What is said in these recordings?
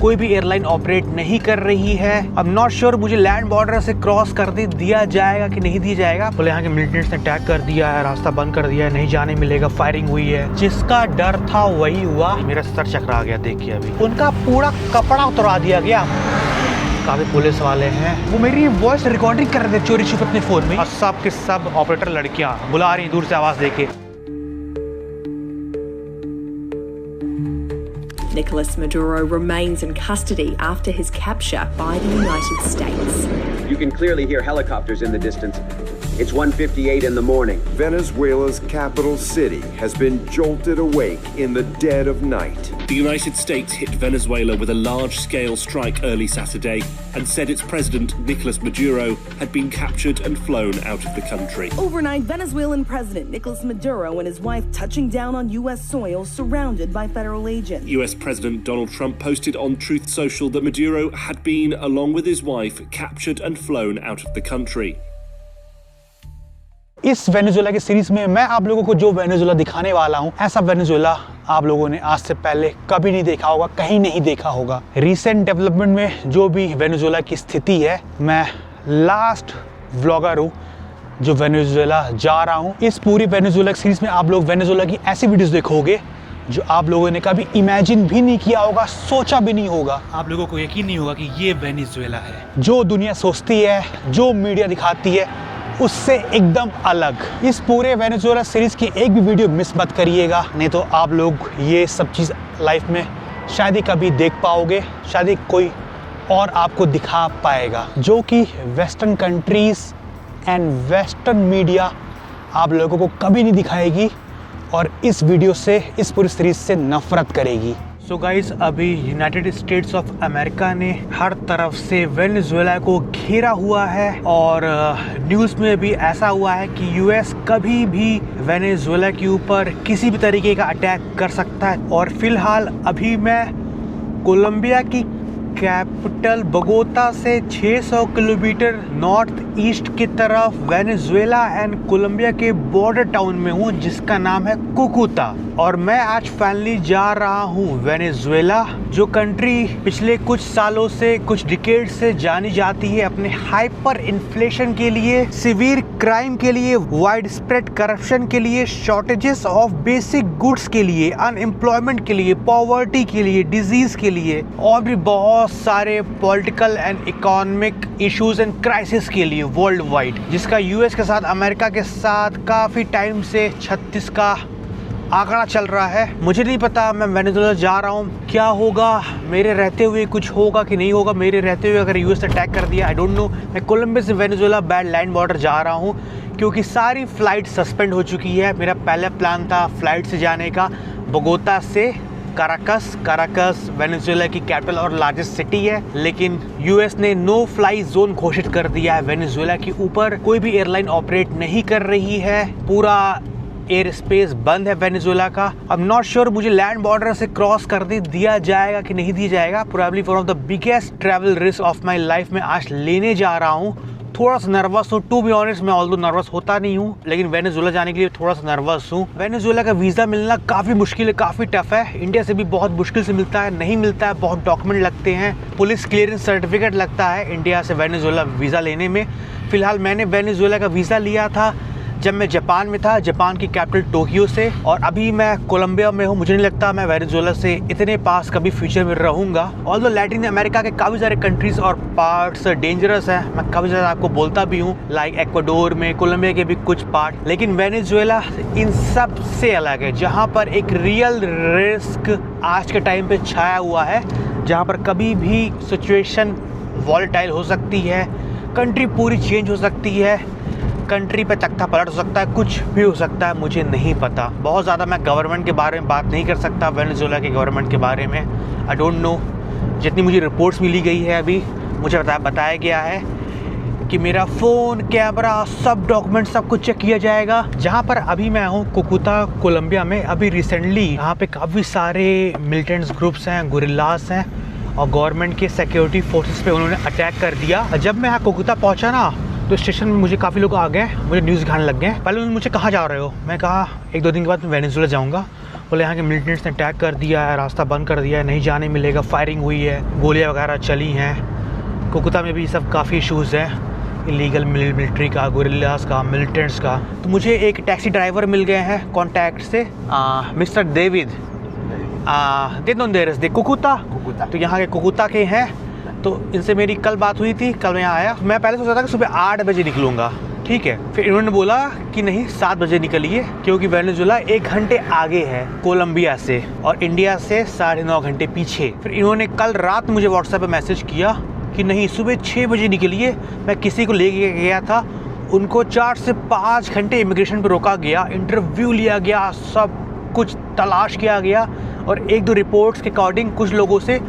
कोई भी airline operate नहीं कर रही है। अब नॉट श्योर मुझे लैंड बॉर्डर से क्रॉस कर दिया जाएगा कि नहीं दिया जाएगा। बोले यहाँ के मिलिटेंट्स ने अटैक कर दिया है, रास्ता बंद कर दिया है, नहीं जाने मिलेगा, फायरिंग हुई है। जिसका डर था वही हुआ। मेरा सर चकरा गया देख के। अभी उनका पूरा कपड़ा उतरा दिया गया। काफी पुलिस वाले हैं, वो मेरी वॉइस रिकॉर्डिंग कर रहे थे चोरी छुप अपने फोन में। और सब के सब ऑपरेटर लड़कियां बुला रही दूर से आवाज देके। Nicolas Maduro remains in custody after his capture by the United States. You can clearly hear helicopters in the distance. It's 1:58 in the morning. Venezuela's capital city has been jolted awake in the dead of night. The United States hit Venezuela with a large-scale strike early Saturday and said its president, Nicolas Maduro, had been captured and flown out of the country. Overnight, Venezuelan President Nicolas Maduro and his wife touching down on U.S. soil surrounded by federal agents. U.S. President Donald Trump posted on Truth Social that Maduro had been, along with his wife, captured and flown out of the country. इस Venezuela की series में मैं आप लोगों को जो Venezuela दिखाने वाला हूं, ऐसा वेनेजुएला आप लोगों ने आज से पहले कभी नहीं देखा होगा, कहीं नहीं देखा होगा। रीसेंट डेवलपमेंट में जो भी वेनेजुएला की स्थिति है, मैं लास्ट व्लॉगर हूं जो वेनेजुएला जा रहा हूं। इस पूरी वेनेजुएला की सीरीज में आप लोग वेनेजुएला की ऐसी वीडियोस देखोगे जो आप लोगों ने कभी इमेजिन भी नहीं किया होगा, सोचा भी नहीं होगा। आप लोगों को यकीन नहीं होगा कि ये वेनेजुएला है। जो दुनिया सोचती है, जो मीडिया दिखाती है, उससे एकदम अलग। इस पूरे वेनेजुएला सीरीज की एक भी वीडियो मिस मत करिएगा, नहीं तो आप लोग ये सब चीज़ लाइफ में शायद ही कभी देख पाओगे, शायद ही कोई और आपको दिखा पाएगा, जो कि western countries and western media आप लोगों को कभी नहीं दिखाएगी और इस वीडियो से, इस पूरी सीरीज से नफरत करेगी। सो गाइस, अभी यूनाइटेड स्टेट्स ऑफ अमेरिका ने हर तरफ से वेनेजुएला को घेरा हुआ है और न्यूज़ में भी ऐसा हुआ है कि यूएस कभी भी वेनेजुएला के ऊपर किसी भी तरीके का अटैक कर सकता है। और फिलहाल अभी मैं कोलंबिया की कैपिटल बोगोता से 600 किलोमीटर नॉर्थ ईस्ट की तरफ वेनेजुएला एंड कोलंबिया के बॉर्डर टाउन में हूँ, जिसका नाम है कुकुता। और मैं आज फाइनली जा रहा हूँ वेनेजुएला, जो कंट्री पिछले कुछ सालों से, कुछ डिकेड से जानी जाती है अपने हाइपर इन्फ्लेशन के लिए, सिवियर क्राइम के लिए, वाइड स्प्रेड करप्शन के लिए, शॉर्टेजेस ऑफ बेसिक गुड्स के लिए, अनएम्प्लॉयमेंट के लिए, पॉवर्टी के लिए, डिजीज के लिए और भी बहुत सारे political and economic issues and crisis के लिए वर्ल्ड वाइड, जिसका यूएस के साथ, अमेरिका के साथ काफ़ी टाइम से 36 का आंकड़ा चल रहा है। मुझे नहीं पता मैं वेनेजुएला जा रहा हूँ, क्या होगा मेरे रहते हुए, कुछ होगा कि नहीं होगा मेरे रहते हुए अगर यूएस अटैक कर दिया, आई डोंट नो। मैं कोलंबिया से वेनेजुएला बाय लैंड बॉर्डर जा रहा हूँ क्योंकि सारी फ़्लाइट सस्पेंड हो चुकी है। मेरा पहला प्लान था फ़्लाइट से जाने का, बोगोता से काराकस वेनेजुएला की कैपिटल और लार्जेस्ट सिटी है, लेकिन यूएस ने नो फ्लाई जोन घोषित कर दिया है वेनेजुएला के ऊपर। कोई भी एयरलाइन ऑपरेट नहीं कर रही है, पूरा एयर स्पेस बंद है वेनेजुएला का। अब नॉट श्योर मुझे लैंड बॉर्डर से क्रॉस कर दिया जाएगा कि नहीं दिया जाएगा। Probably one of the biggest travel risk of my life में आज लेने जा रहा हूँ। थोड़ा सा नर्वस हूँ, टू बी ऑनेस्ट। मैं ऑल्दो नर्वस होता नहीं हूँ, लेकिन वेनेजुएला जाने के लिए थोड़ा सा नर्वस हूँ। वेनेजुएला का वीज़ा मिलना काफ़ी मुश्किल है, काफ़ी टफ है। इंडिया से भी बहुत मुश्किल से मिलता है, नहीं मिलता है, बहुत डॉक्यूमेंट लगते हैं, पुलिस क्लियरेंस सर्टिफिकेट लगता है इंडिया से वेनेजुएला वीज़ा लेने में। फ़िलहाल मैंने वेनेजुएला का वीज़ा लिया था जब मैं जापान में था, जापान की कैपिटल टोक्यो से, और अभी मैं कोलंबिया में हूँ। मुझे नहीं लगता मैं वेनेजुएला से इतने पास कभी फ्यूचर में रहूँगा। ऑल्दो लैटिन अमेरिका के काफ़ी सारे कंट्रीज़ और पार्ट्स डेंजरस हैं, मैं काफ़ी ज़्यादा आपको बोलता भी हूँ, लाइक एक्वाडोर में, कोलंबिया के भी कुछ पार्ट, लेकिन वेनेजुएला इन सब से अलग है, जहाँ पर एक रियल रिस्क आज के टाइम पर छाया हुआ है, जहाँ पर कभी भी सिचुएशन वॉलेटाइल हो सकती है, कंट्री पूरी चेंज हो सकती है, कंट्री पे तख्ता पलट हो सकता है, कुछ भी हो सकता है, मुझे नहीं पता। बहुत ज़्यादा मैं गवर्नमेंट के बारे में बात नहीं कर सकता, वेनेजुएला के गवर्नमेंट के बारे में आई डोंट नो। जितनी मुझे रिपोर्ट्स मिली गई है, अभी मुझे बताया गया है कि मेरा फ़ोन, कैमरा, सब डॉक्यूमेंट सब कुछ चेक किया जाएगा। जहाँ पर अभी मैं हूँ कुकुता कोलंबिया में, अभी रिसेंटली यहाँ पे काफ़ी सारे मिलिटेंट्स ग्रुप्स हैं, गुरिल्लास हैं, और गवर्नमेंट के सिक्योरिटी फोर्सेस पे उन्होंने अटैक कर दिया। जब मैं यहाँ कुकुता पहुँचा ना, तो स्टेशन में मुझे काफ़ी लोग आ गए, मुझे न्यूज़ दिखाने लग गए। पहले उन्होंने मुझे कहाँ जा रहे हो, मैं कहा 1-2 दिन के बाद मैं वेनेजुएला जाऊँगा। बोले यहाँ के मिलिटेंट्स ने अटैक कर दिया है, रास्ता बंद कर दिया है, नहीं जाने मिलेगा, फायरिंग हुई है, गोलियाँ वगैरह चली हैं। कोकुता में भी सब काफ़ी इशूज़ हैं, इलीगल मिलिट्री का, गोरिल्लास का, मिलिटेंट्स का। तो मुझे एक टैक्सी ड्राइवर मिल गए हैं कॉन्टैक्ट से, मिस्टर डेविड दे दोंदेरस दे कोकुता। तो यहाँ के कोकुता के हैं। तो इनसे मेरी कल बात हुई थी, कल मैं यहाँ आया। मैं पहले सोचा था कि सुबह 8 बजे निकलूँगा, ठीक है। फिर इन्होंने बोला कि नहीं 7 बजे निकलिए, क्योंकि वेनेजुएला 1 घंटे आगे है कोलंबिया से और इंडिया से 9.5 घंटे पीछे। फिर इन्होंने कल रात मुझे व्हाट्सएप पे मैसेज किया कि नहीं सुबह 6 बजे निकलिए। मैं किसी को लेके गया था, उनको 4 से 5 घंटे इमिग्रेशन पे रोका गया, इंटरव्यू लिया गया, सब कुछ तलाश किया गया और 1-2 रिपोर्ट्स के अकॉर्डिंग कुछ लोगों से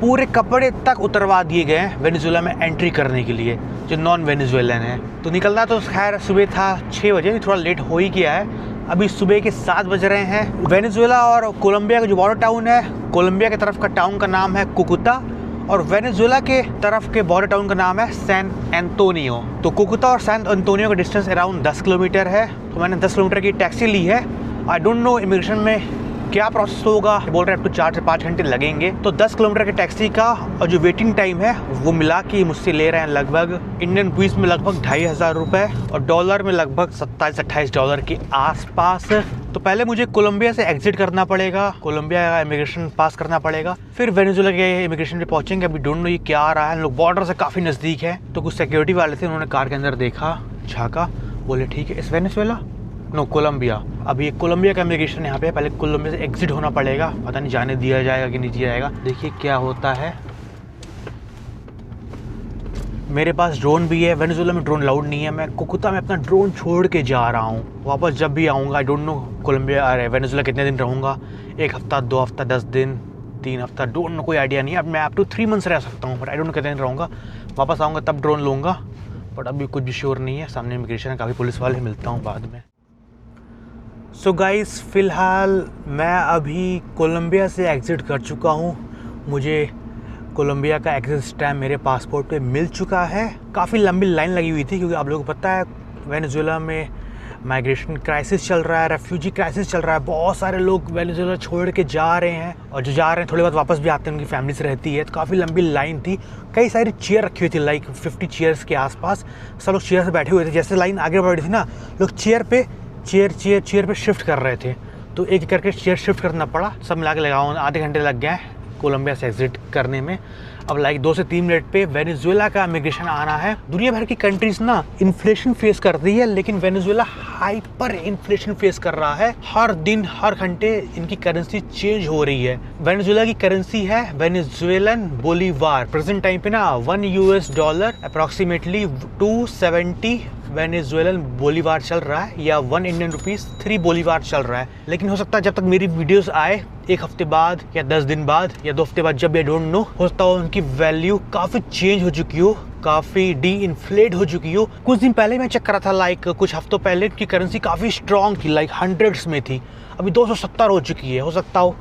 पूरे कपड़े तक उतरवा दिए गए हैं वेनेजुएला में एंट्री करने के लिए, जो नॉन वेनेजुएलन है। तो निकलना तो खैर सुबह था 6 बजे, थोड़ा लेट हो ही गया है। अभी सुबह के 7 बज रहे हैं। वेनेजुएला और कोलंबिया का जो बॉर्डर टाउन है, कोलंबिया की तरफ का टाउन का नाम है कोकुता और वेनेजुएला के तरफ के बॉर्डर टाउन का नाम है सैन एंटोनियो। तो कोकुता और सैन एंटोनियो का डिस्टेंस अराउंड 10 किलोमीटर है। तो मैंने 10 किलोमीटर की टैक्सी ली है। आई डोंट नो इमिग्रेशन में क्या प्रोसेस होगा, बोल रहे हैं अब तो 4 से 5 घंटे लगेंगे। तो 10 किलोमीटर की टैक्सी का और जो वेटिंग टाइम है वो मिला के मुझसे ले रहे हैं लगभग इंडियन रुपीस में लगभग 2,500 रुपये और डॉलर में लगभग $27-28 के आसपास। तो पहले मुझे कोलंबिया से एग्जिट करना पड़ेगा, कोलंबिया का इमिग्रेशन पास करना पड़ेगा, फिर वेनेजुएला के इमिग्रेशन पे पहुंचेंगे। अभी डोंट नो ये क्या आ रहा है। लोग बॉर्डर से काफ़ी नज़दीक है। तो कुछ सिक्योरिटी वाले थे, उन्होंने कार के अंदर देखा, झाँका, बोले ठीक है इस वेनेजुएला नो कोलंबिया। अभी एक कोलंबिया का इमिग्रेशन यहाँ पे, पहले कोलंबिया से एग्जिट होना पड़ेगा, पता नहीं जाने दिया जाएगा कि नहीं दिया जाएगा। देखिए क्या होता है। मेरे पास ड्रोन भी है, वेनेजुएला में ड्रोन अलाउड नहीं है। मैं कोकुता में अपना ड्रोन छोड़ के जा रहा हूँ। वापस जब भी आऊँगा, आई डोंट नो कोलंबिया अरे वेनेजुएला कितने दिन रहूँगा, 1 हफ्ता, 2 हफ्ता, 10 दिन, 3 हफ्ता, डोंट नो, कोई आइडिया नहीं है। अब मैं अप टू 3 मंथ्स रह सकता हूँ, बट आई डोंट नो कितने दिन रहूँगा। वापस आऊँगा तब ड्रोन लूँगा, बट अभी कुछ भी श्योर नहीं है। सामने इमिग्रेशन है, काफ़ी पुलिस वाले, मिलता हूँ बाद में। सो गाइस, फ़िलहाल मैं अभी कोलंबिया से एग्ज़िट कर चुका हूँ। मुझे कोलंबिया का एग्जिट स्टैम्प मेरे पासपोर्ट पे मिल चुका है। काफ़ी लंबी लाइन लगी हुई थी, क्योंकि आप लोगों को पता है वेनेजुएला में माइग्रेशन क्राइसिस चल रहा है, रेफ्यूजी क्राइसिस चल रहा है। बहुत सारे लोग वेनेजुएला छोड़ के जा रहे हैं और जो जा रहे हैं थोड़ी बहुत वापस भी आते हैं, उनकी फैमिलीज रहती है। तो काफ़ी लंबी लाइन थी, कई सारी चेयर रखी हुई थी, लाइक 50 चेयर्स के आसपास। सब लोग चेयर से बैठे हुए थे। जैसे लाइन आगे बढ़ रही थी ना, लोग चेयर पे शिफ्ट कर रहे थे। तो एक करके चेयर शिफ्ट करना पड़ा। सब मिला के लगाओ आधे घंटे लग गए कोलंबिया से एग्जिट करने में। अब लाइक 2 से 3 मिनट पे वेनेजुएला का इमिग्रेशन आना है। दुनिया भर की कंट्रीज ना इन्फ्लेशन फेस कर रही है, लेकिन वेनेजुएला हाइपर इन्फ्लेशन फेस कर रहा है। हर दिन हर घंटे इनकी करेंसी चेंज हो रही है। वेनेजुएला की करेंसी है वेनेजुएलन बोलीवार। प्रेजेंट टाइम पे ना $1 अप्रॉक्सीमेटली 270 वेनेजुएलन बोलीवार चल रहा है, या 1 इंडियन रुपीस 3 बोलीवार चल रहा है। लेकिन हो सकता है जब तक मेरी वीडियोस आए 1 हफ्ते बाद या 10 दिन बाद या 2 हफ्ते बाद, जब ये डोंट नो, हो सकता हो उनकी वैल्यू काफ़ी चेंज हो चुकी हो, काफ़ी डी इन्फ्लेट हो चुकी हो। कुछ दिन पहले मैं चेक करा था, लाइक कुछ हफ्तों पहले की करेंसी काफ़ी स्ट्रॉन्ग थी, लाइक 100s में थी। अभी 270 हो चुकी है। हो सकता हो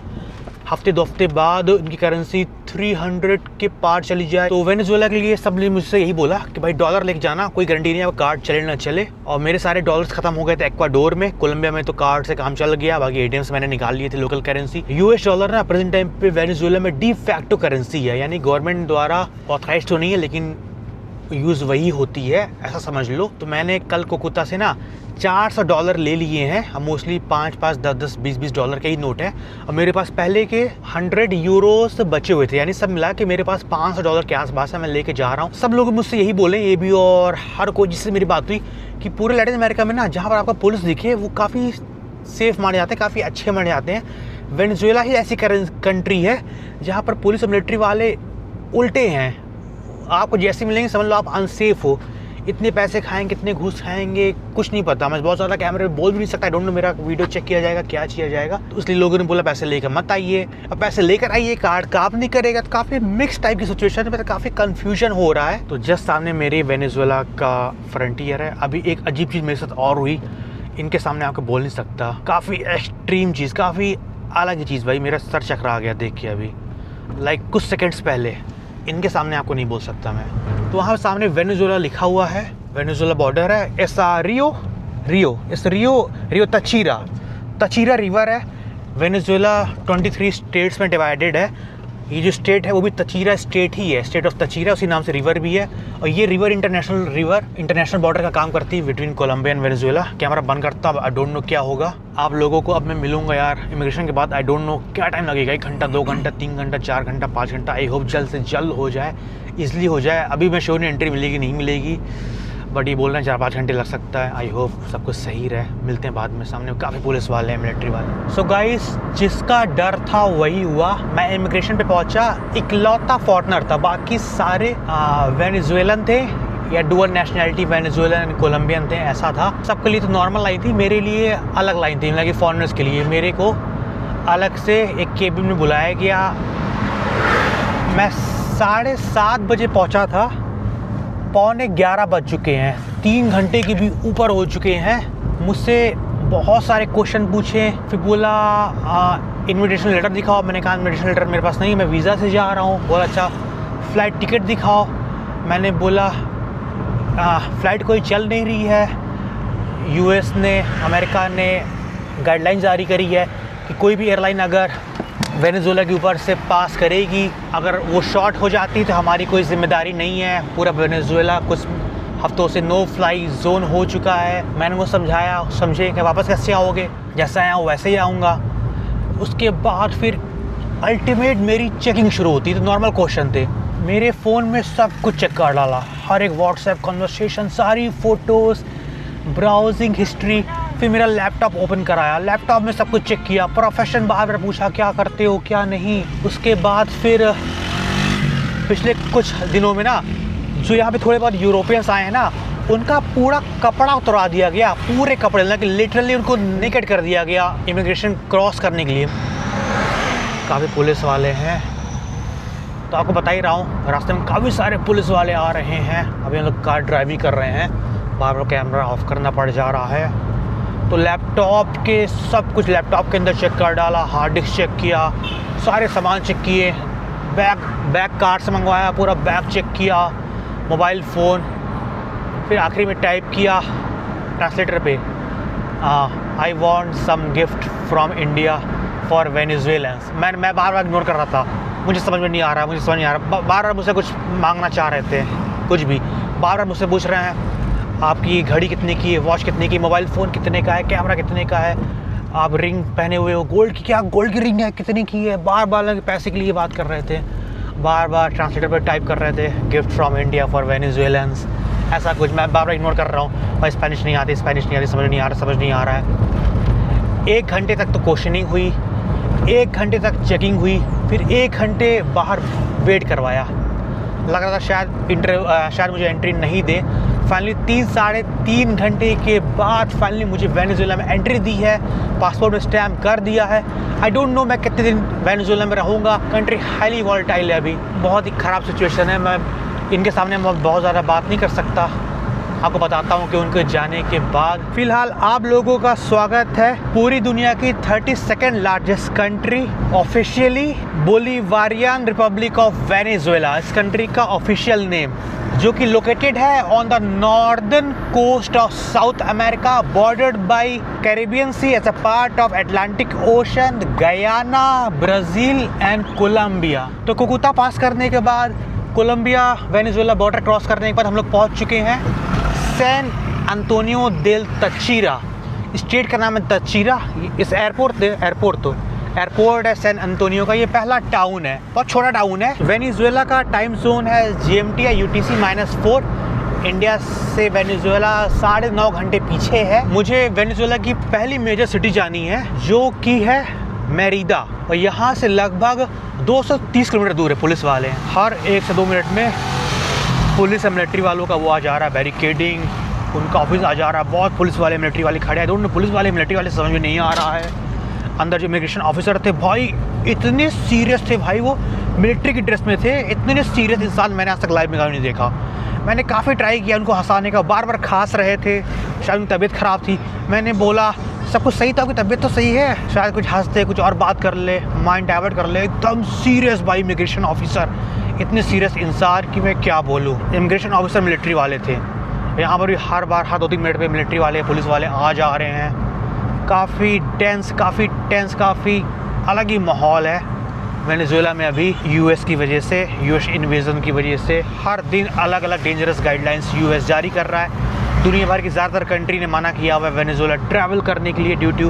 हफ्ते 2 हफ्ते बाद इनकी करेंसी 300 के पार चली जाए। तो वेनेजुएला के लिए सब ने मुझसे यही बोला कि भाई डॉलर लेके जाना, कोई गारंटी नहीं है कार्ड चले ना चले। और मेरे सारे डॉलर्स खत्म हो गए थे एक्वाडोर में। कोलंबिया में तो कार्ड से काम चल गया, बाकी एटीएम से मैंने निकाल लिए थे लोकल करेंसी। US डॉलर ना प्रेजेंट टाइम पे वेनेजुएला में डी फैक्टो करेंसी है, यानी गवर्नमेंट द्वारा ऑथराइज तो नहीं है, लेकिन यूज़ वही होती है, ऐसा समझ लो। तो मैंने कल कोकुता से ना $400 ले लिए हैं। हम मोस्टली 5-5, 10-10, 20-20 डॉलर के ही नोट हैं। और मेरे पास पहले के 100 यूरोस बचे हुए थे, यानी सब मिला के मेरे पास $500 के आसपास है। मैं लेके जा रहा हूँ। सब लोग मुझसे यही बोले, ये भी और हर कोई जिससे मेरी बात हुई, कि पूरे लैटिन अमेरिका में ना जहाँ पर आपका पुलिस दिखे वो काफ़ी सेफ माने जाते हैं, काफ़ी अच्छे माने जाते हैं। वेनेजुएला ही ऐसी कंट्री है जहाँ पर पुलिस और मिलिट्री वाले उल्टे हैं। आपको जैसे मिलेंगे समझ लो आप अनसेफ हो। इतने पैसे खाएंगे, कितने घूस खाएंगे, कुछ नहीं पता। मैं बहुत ज़्यादा कैमरे में बोल भी नहीं सकता, डोंट नो मेरा वीडियो चेक किया जाएगा, क्या किया जाएगा। तो इसलिए लोगों ने बोला पैसे लेकर मत आइए। अब पैसे लेकर आइए, कार्ड काम नहीं करेगा। तो काफ़ी मिक्स टाइप की सिचुएशन है, काफ़ी कन्फ्यूजन हो रहा है। तो जस्ट सामने मेरे वेनेजुएला का फ्रंटियर है। अभी एक अजीब चीज़ मेरे साथ और हुई, इनके सामने आपको बोल नहीं सकता। काफ़ी एक्सट्रीम चीज़, काफ़ी अलग चीज़। भाई मेरा सर चकरा गया देख के अभी, लाइक कुछ सेकेंड्स पहले। इनके सामने आपको नहीं बोल सकता मैं। तो वहाँ सामने वेनेजुएला लिखा हुआ है, वेनेजुएला बॉर्डर है। ऐसा रियो तचीरा रिवर है। वेनेजुएला 23 स्टेट्स में डिवाइडेड है। ये जो स्टेट है वो भी तचीरा स्टेट ही है, स्टेट ऑफ तचीरा, उसी नाम से रिवर भी है। और ये रिवर इंटरनेशनल बॉर्डर का काम करती है between Colombia and Venezuela. Camera बंद करता, अब आई डोंट नो क्या होगा। आप लोगों को अब मैं मिलूंगा यार इमिग्रेशन के बाद। आई डोंट नो क्या टाइम लगेगा, 1 घंटा, 2 घंटा, 3 घंटा, 4 घंटा, 5 घंटा। आई होप जल्द से जल्द हो जाए, ईजिली हो जाए। अभी मैं श्योर नहीं एंट्री मिलेगी नहीं मिलेगी, बट ये बोल रहे हैं 4-5 घंटे लग सकता है। आई होप सब कुछ सही रहे। मिलते हैं बाद में, सामने काफ़ी पुलिस वाले हैं, मिलिट्री वाले। सो गाइस, जिसका डर था वही हुआ। मैं इमिग्रेशन पे पहुंचा, इकलौता फॉरेनर था, बाकी सारे वेनेजुएलन थे या dual nationality, Venezuelan and Colombian थे, ऐसा था। सबके लिए तो नॉर्मल लाइन थी, मेरे लिए अलग लाइन थी, मतलब कि फॉरेनर्स के लिए। मेरे को अलग से एक केबिन में बुलाया गया। मैं 7:30 बजे पहुंचा था, 11:15 बज चुके हैं, 3 घंटे के भी ऊपर हो चुके हैं। मुझसे बहुत सारे क्वेश्चन पूछे, फिर बोला इन्विटेशन लेटर दिखाओ। मैंने कहा इन्विटेशन लेटर मेरे पास नहीं, मैं वीज़ा से जा रहा हूँ। बोला अच्छा फ़्लाइट टिकट दिखाओ। मैंने बोला फ़्लाइट कोई चल नहीं रही है। यूएस ने, अमेरिका ने गाइडलाइन जारी करी है कि कोई भी एयरलाइन अगर वेनेजुएला के ऊपर से पास करेगी, अगर वो शॉर्ट हो जाती तो हमारी कोई जिम्मेदारी नहीं है। पूरा वेनेजुएला कुछ हफ्तों से नो फ्लाई जोन हो चुका है। मैंने वो समझाया, समझे कि वापस कैसे आओगे, जैसा आया हूँ वैसे ही आऊँगा। उसके बाद फिर अल्टीमेट मेरी चेकिंग शुरू होती। तो नॉर्मल क्वेश्चन थे, मेरे फ़ोन में सब कुछ चेक कर डाला, हर एक व्हाट्सएप कन्वर्सेशन, सारी फ़ोटोज़, ब्राउजिंग हिस्ट्री। फिर मेरा लैपटॉप ओपन कराया, लैपटॉप में सब कुछ चेक किया, प्रोफेशन बार पूछा क्या करते हो क्या नहीं। उसके बाद फिर पिछले कुछ दिनों में ना जो यहाँ पे थोड़े बहुत यूरोपियंस आए हैं ना, उनका पूरा कपड़ा उतरा दिया गया, पूरे कपड़े, मतलब लिटरली उनको नेकेड कर दिया गया इमिग्रेशन क्रॉस करने के लिए। काफ़ी पुलिस वाले हैं, तो आपको बता ही रहा हूँ, रास्ते में काफ़ी सारे पुलिस वाले आ रहे हैं। अभी हम लोग कार ड्राइविंग कर रहे हैं, बार बार कैमरा ऑफ करना पड़ जा रहा है। तो लैपटॉप के सब कुछ लैपटॉप के अंदर चेक कर डाला, हार्ड डिस्क चेक किया, सारे सामान चेक किए, बैग कार से मंगवाया, पूरा बैग चेक किया, मोबाइल फ़ोन। फिर आखिरी में टाइप किया ट्रांसलेटर पे, I want some gift from India for Venezuelans. मैं बार बार इग्नोर कर रहा था, मुझे समझ में नहीं आ रहा, बार बार मुझसे कुछ मांगना चाह रहे थे, कुछ भी बार बार मुझसे पूछ रहे हैं आपकी घड़ी कितने की है, वॉच कितने की, मोबाइल फ़ोन कितने का है, कैमरा कितने का है, आप रिंग पहने हुए हो गोल्ड की, क्या गोल्ड की रिंग है, कितने की है। बार बार पैसे के लिए बात कर रहे थे, बार बार ट्रांसलेटर पर टाइप कर रहे थे गिफ्ट फ्रॉम इंडिया फॉर वेनेजुएलन्स, ऐसा कुछ। मैं बार बार इग्नोर कर रहा हूँ, और स्पेनिश नहीं आती, समझ नहीं आ रहा है। 1 घंटे तक तो क्वेश्चनिंग हुई, 1 घंटे तक चेकिंग हुई, फिर 1 घंटे बाहर वेट करवाया। लग रहा था शायद मुझे एंट्री नहीं दे। फाइनली 3-3.5 घंटे के बाद फाइनली मुझे वेनेजुएला में एंट्री दी है, पासपोर्ट में स्टैम्प कर दिया है। आई डोंट नो मैं कितने दिन वेनेजुएला में रहूँगा। कंट्री हाईली वॉलेटाइल है, अभी बहुत ही ख़राब सिचुएशन है। मैं इनके सामने बहुत ज़्यादा बात नहीं कर सकता। आपको बताता हूँ कि उनके जाने के बाद फ़िलहाल आप लोगों का स्वागत है पूरी दुनिया की 32nd largest country, officially Bolivarian Republic of Venezuela, इस कंट्री का ऑफिशियल नेम, जो कि लोकेटेड है on the northern coast of South America, bordered by Caribbean Sea as a part of Atlantic Ocean, Guyana, Brazil and Colombia. तो Cucuta पास करने के बाद, Colombia Venezuela border cross करने के बाद हम लोग पहुंच चुके हैं सैन अंतोनियो देल तचीरा। स्टेट का नाम है तचीरा। इस एयरपोर्ट है सैन अंतोनियो का। ये पहला टाउन है, बहुत छोटा टाउन है। वेनेजुएला का टाइम जोन है GMT या UTC -4। इंडिया से वेनेजुएला 9.5 घंटे पीछे है। मुझे वेनेजुएला की पहली मेजर सिटी जानी है, जो कि है मेरिदा, और यहाँ से लगभग 230 किलोमीटर दूर है। पुलिस वाले हर 1 से 2 मिनट में पुलिस और मिलिट्री वालों का वो आ जा रहा है, बैरिकेडिंग, उनका ऑफिस आ जा रहा है। बहुत पुलिस वाले मिलिट्री वाले खड़े हैं, दोनों पुलिस वाले मिलिट्री वाले समझ में नहीं आ रहा है। अंदर जो इमिग्रेशन ऑफिसर थे भाई, इतने सीरियस थे भाई, वो मिलिट्री की ड्रेस में थे। इतने सीरियस इंसान मैंने आज तक लाइफ में कभी नहीं देखा। मैंने काफ़ी ट्राई किया उनको हंसाने का, बार बार खांस रहे थे, शायद उनकी तबीयत ख़राब थी। मैंने बोला सब कुछ सही था, आपकी तबीयत तो सही है, शायद कुछ हंसते, कुछ और बात कर ले, माइंड डाइवर्ट कर ले। एकदम सीरियस भाई इमिग्रेशन ऑफिसर, इतने सीरियस इंसान कि मैं क्या बोलूँ। इमिग्रेशन ऑफिसर मिलिट्री वाले थे। यहाँ पर भी हर 2-3 मिनट पे मिलिट्री वाले, पुलिस वाले आ जा रहे हैं। काफ़ी टेंस, काफ़ी अलग ही माहौल है वेनेजुएला में अभी। यूएस की वजह से, यूएस इन्वेजन की वजह से हर दिन अलग अलग डेंजरस गाइडलाइंस यूएस जारी कर रहा है। दुनिया भर की ज़्यादातर कंट्री ने मना किया हुआ है वेनेजुएला ट्रैवल करने के लिए due to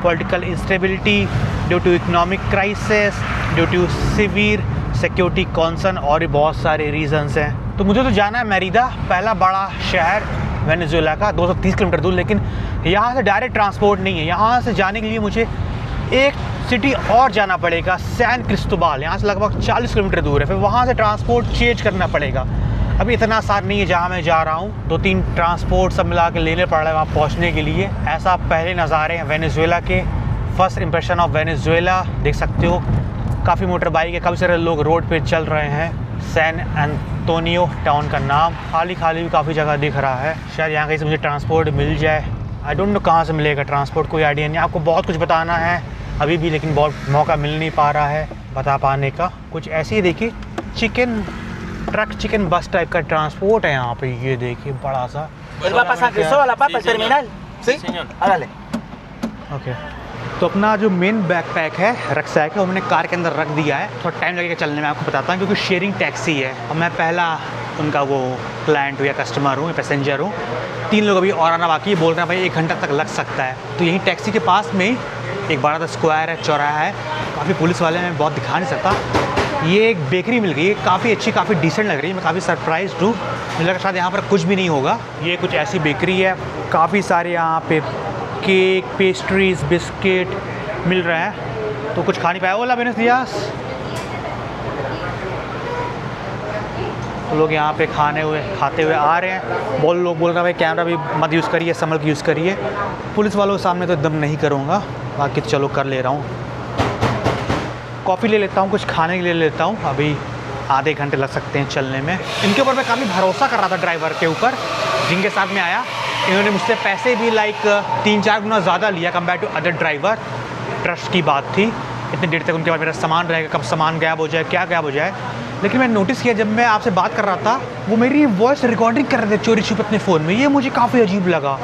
political instability, due to economic crisis, due to severe security concern और भी बहुत सारे रीजंस हैं। तो मुझे तो जाना है मेरिदा, पहला बड़ा शहर वेनेजुएला का, 230 किलोमीटर दूर। लेकिन यहाँ से डायरेक्ट ट्रांसपोर्ट नहीं है। यहाँ से जाने के लिए मुझे एक सिटी और जाना पड़ेगा, सैन क्रिस्टोबाल। यहाँ से लगभग 40 किलोमीटर दूर है। फिर वहाँ से ट्रांसपोर्ट चेंज करना पड़ेगा। अभी इतना आसान नहीं है जहाँ मैं जा रहा हूँ। 2-3 ट्रांसपोर्ट सब मिला के लेने पड़ रहा है वहाँ पहुँचने के लिए। ऐसा पहले नज़ारे हैं वेनेजुएला के। फर्स्ट इंप्रेशन ऑफ वेनेजुएला देख सकते हो। काफ़ी मोटर बाइक है, काफ़ी सारे लोग रोड पे चल रहे हैं। सैन एंटोनियो टाउन का नाम। खाली भी काफ़ी जगह दिख रहा है। शायद यहाँ कहीं से मुझे ट्रांसपोर्ट मिल जाए। आई डोंट नो कहाँ से मिलेगा ट्रांसपोर्ट, कोई आइडिया नहीं। आपको बहुत कुछ बताना है अभी भी, लेकिन बहुत मौका मिल नहीं पा रहा है बता पाने का। कुछ ऐसे ही देखिए, चिकन ट्रक, चिकन बस टाइप का ट्रांसपोर्ट है यहाँ पे। ये देखिए बड़ा सा। ओके, तो अपना जो मेन बैकपैक है, रक्सैक है, वो मैंने कार के अंदर रख दिया है। थोड़ा टाइम लगेगा चलने में, आपको बताता हूँ, क्योंकि शेयरिंग टैक्सी है और मैं पहला उनका वो क्लाइंट हूँ या कस्टमर हूँ या पैसेंजर हूँ। 3 लोग अभी और आना बाकी है। बोल रहे हैं भाई 1 घंटा तक लग सकता है। तो यहीं टैक्सी के पास में ही एक बड़ा सा स्क्वायर है, चौराहा है। काफ़ी पुलिस वाले मैं बहुत दिखा नहीं सकता। ये एक बेकरी मिल गई है, काफ़ी अच्छी, काफ़ी डिसेंट लग रही है। मैं काफ़ी सरप्राइज्ड हूँ। मुझे लगा शायद यहाँ पर कुछ भी नहीं होगा। ये कुछ ऐसी बेकरी है, काफ़ी सारे यहाँ पे केक, पेस्ट्रीज, बिस्किट मिल रहा है। तो कुछ खा नहीं पाया। ओला बिनस दियास। तो लोग यहाँ पे खाते हुए आ रहे हैं। लोग बोल रहे हैं भाई कैमरा भी मत यूज़ करिए, संभल के यूज़ करिए। पुलिस वालों के सामने तो एकदम नहीं करूँगा, बाकी तो चलो कर ले रहा हूँ। कॉफ़ी ले लेता हूँ, कुछ खाने के लिए लेता हूँ। अभी आधे घंटे लग सकते हैं चलने में। इनके ऊपर मैं काफ़ी भरोसा कर रहा था, ड्राइवर के ऊपर जिनके साथ में आया। इन्होंने मुझसे पैसे भी 3-4 गुना ज़्यादा लिया compare to other driver. Trust की बात थी। इतनी देर तक उनके पास मेरा सामान रहेगा, कब सामान गायब हो जाए, क्या गायब हो जाए। लेकिन मैंने नोटिस किया जब मैं आपसे बात कर रहा था, वो मेरी वॉइस रिकॉर्डिंग कर रहे थे चोरी छुप अपने फ़ोन में। ये मुझे काफ़ी अजीब लगा,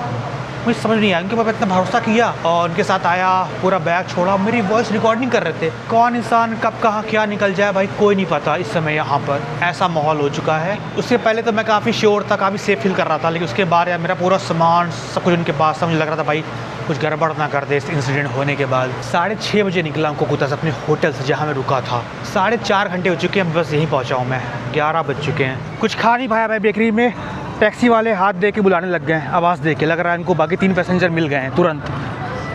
मुझे समझ नहीं आया। उनके ऊपर इतना भरोसा किया और उनके साथ आया, पूरा बैग छोड़ा, मेरी वॉइस रिकॉर्डिंग कर रहे थे। कौन इंसान कब कहाँ क्या निकल जाए भाई कोई नहीं पता इस समय यहाँ पर। ऐसा माहौल हो चुका है। उससे पहले तो मैं काफ़ी श्योर था, काफ़ी सेफ फील कर रहा था। लेकिन उसके बाद यार मेरा पूरा सामान सब कुछ उनके पास था। मुझे लग रहा था भाई कुछ गड़बड़ ना कर दे इस इंसिडेंट होने के बाद। 6:30 बजे निकला हूँ कोकुता से अपने होटल से जहाँ मैं रुका था। 4.5 घंटे हो चुके हैं, बस यहीं पहुँचा हूँ मैं। 11 बज चुके हैं। कुछ खा नहीं पाया भाई बेकरी में। टैक्सी वाले हाथ दे के बुलाने लग गए हैं, आवाज़ दे के। लग रहा है इनको बाकी 3 पैसेंजर मिल गए हैं तुरंत।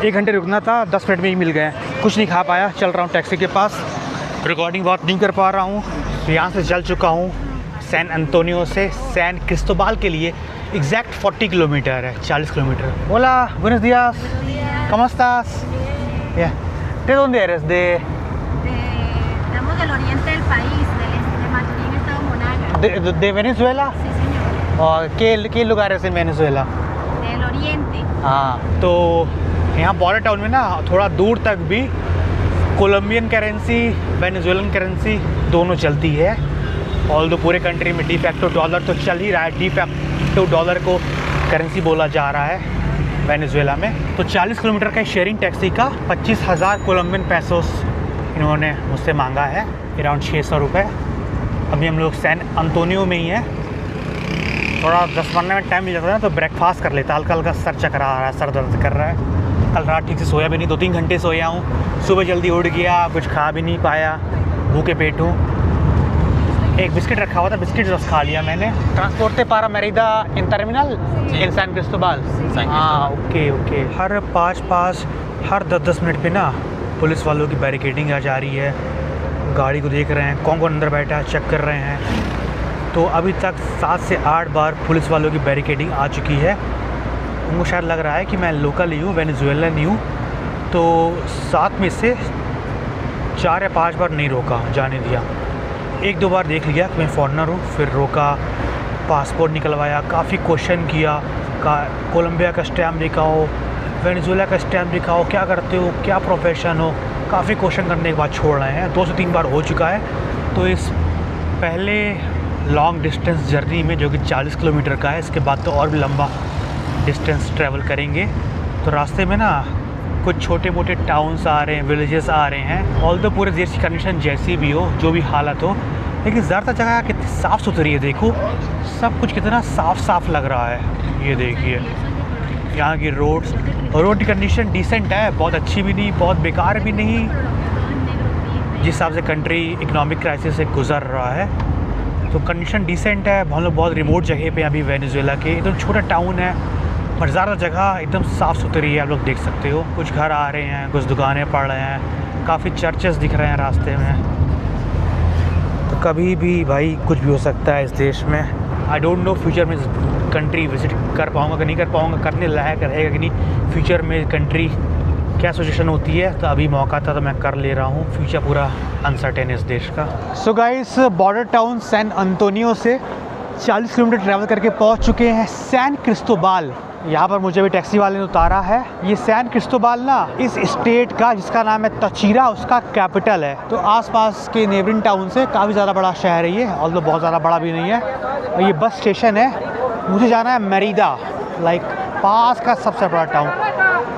1 घंटे रुकना था, 10 मिनट में ही मिल गए हैं। कुछ नहीं खा पाया, चल रहा हूँ टैक्सी के पास। रिकॉर्डिंग बहुत नहीं कर पा रहा हूँ। तो यहाँ से चल चुका हूँ सैन एंटोनियो से सैन क्रिस्टोबाल के लिए। एग्जैक्ट 40 किलोमीटर है, 40 kilometre. Hola, buenos días. ¿Cómo estás? Yeah. ¿De dónde eres? Estamos del oriente del país, de Maturín, estado Monaga. ¿De Venezuela? Sí, señor. और ¿qué lugares en Venezuela? Del oriente. हाँ, तो यहाँ border town में ना थोड़ा दूर तक भी कोलंबियन करेंसी, वेनेजुएलन करेंसी दोनों चलती है। ऑल दो पूरे कंट्री में डी फैक्टो डॉलर तो चल ही रहा है। डी फैक्टो डॉलर को करेंसी बोला जा रहा है वेनेजुएला में। तो 40 किलोमीटर का शेयरिंग टैक्सी का 25,000 कोलंबियन पैसोस इन्होंने मुझसे मांगा है, अराउंड 600 रुपये। अभी हम लोग सैन एंटोनियो में ही हैं। थोड़ा 10-15 मिनट टाइम मिल जाता है ना तो ब्रेकफास्ट कर लेता। हल्का हल्का सर चकरा रहा है, सर दर्द कर रहा है। कल रात ठीक से सोया भी नहीं, 2-3 घंटे सोया हूँ। सुबह जल्दी उठ गया, कुछ खा भी नहीं पाया, भूखे पेट हूँ। एक बिस्किट रखा हुआ था, बिस्किट बस खा लिया मैंने। ट्रांसपोर्टे पारा मेरिदा इन टर्मिनल इन सैन क्रिस्टोबाल। हाँ, ओके। हर 5 हर 10 मिनट पे ना पुलिस वालों की बैरिकेडिंग आ जा रही है। गाड़ी को देख रहे हैं, कौन कौन अंदर बैठा है चेक कर रहे हैं। तो अभी तक 7 से 8 बार पुलिस वालों की बैरिकेडिंग आ चुकी है। उनको शायद लग रहा है कि मैं लोकल ही हूँ, वेनेजुएलन ही हूँ। तो 7 में से 4 या 5 बार नहीं रोका, जाने दिया। 1-2 बार देख लिया कि मैं फॉरेनर हूँ, फिर रोका, पासपोर्ट निकलवाया, काफ़ी क्वेश्चन किया। कोलंबिया का स्टैम्प दिखाओ, वेनेजुएला का स्टैम्प दिखाओ, क्या करते हो, क्या प्रोफेशन हो। काफ़ी क्वेश्चन करने के बाद छोड़ रहे हैं। 2 से 3 बार हो चुका है। तो इस पहले लॉन्ग डिस्टेंस जर्नी में जो कि 40 किलोमीटर का है, इसके बाद तो और भी लंबा डिस्टेंस ट्रैवल करेंगे। तो रास्ते में ना कुछ छोटे मोटे टाउन्स आ रहे हैं, विलेजेस आ रहे हैं। ऑल्दो पूरे देश की कंडीशन जैसी भी हो, जो भी हालत हो, लेकिन ज़्यादातर जगह कितनी साफ़ सुथरी है। देखो सब कुछ कितना साफ लग रहा है। ये देखिए यहाँ की रोड की कंडीशन डिसेंट है, बहुत अच्छी भी नहीं, बहुत बेकार भी नहीं। जिस हिसाब से कंट्री इकोनॉमिक क्राइसिस से गुजर रहा है तो कंडीशन डिसेंट है। हम लोग बहुत रिमोट जगह पे अभी वेनेजुएला के, एकदम छोटा टाउन है पर ज़्यादा जगह एकदम साफ़ सुथरी है। आप लोग देख सकते हो, कुछ घर आ रहे हैं, कुछ दुकानें पड़ रहे हैं, काफ़ी चर्चेस दिख रहे हैं रास्ते में। तो कभी भी भाई कुछ भी हो सकता है इस देश में। आई डोंट नो फ्यूचर में कंट्री विज़िट कर पाऊँगा कि नहीं कर पाऊँगा, करने लायक रहेगा कि नहीं, फ्यूचर में कंट्री क्या सिचुएशन होती है। तो अभी मौका था तो मैं कर ले रहा हूँ, फ्यूचर पूरा अनसर्टेन इस देश का। So guys, border town San Antonio से 40 किलोमीटर ट्रैवल करके पहुँच चुके हैं सैन क्रिस्टोबाल। यहाँ पर मुझे भी टैक्सी वाले ने उतारा है। ये सैन क्रिस्टोबाल ना इस स्टेट का, जिसका नाम है तचीरा, उसका कैपिटल है। तो आसपास के नेबरिंग टाउन से काफ़ी ज़्यादा बड़ा शहर है ये, ऑल्दो बहुत ज़्यादा बड़ा भी नहीं है। और ये बस स्टेशन है। मुझे जाना है मेरिदा, लाइक पास का सबसे बड़ा टाउन।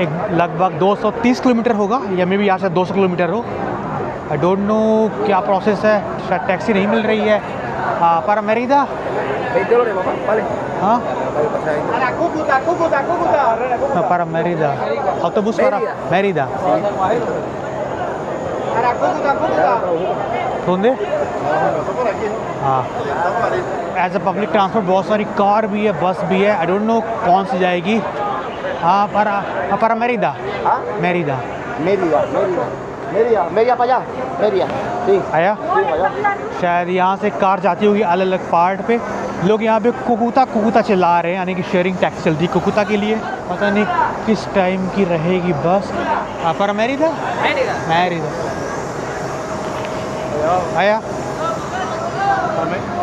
एक लगभग 230 किलोमीटर होगा, या मे भी यहाँ से 200 किलोमीटर हो। आई डोंट नो क्या प्रोसेस है, शायद टैक्सी नहीं मिल रही है। para Mérida? ¿Ah? No, para Mérida. Autobús para Mérida. ¿Dónde? हाँ, एज अ पब्लिक ट्रांसपोर्ट बहुत सारी कार भी है, बस भी है। आई डोंट नो कौन सी जाएगी। हाँ, para Mérida. Mérida. मेरिया पाया मेरिया आया शायद यहाँ से कार जाती होगी अलग अलग पार्ट पे। लोग यहाँ पे कुकुता चला रहे हैं, यानी कि शेयरिंग टैक्सी चलती है कुकुता के लिए। पता नहीं किस टाइम की रहेगी बस। पर मेरिदा आया।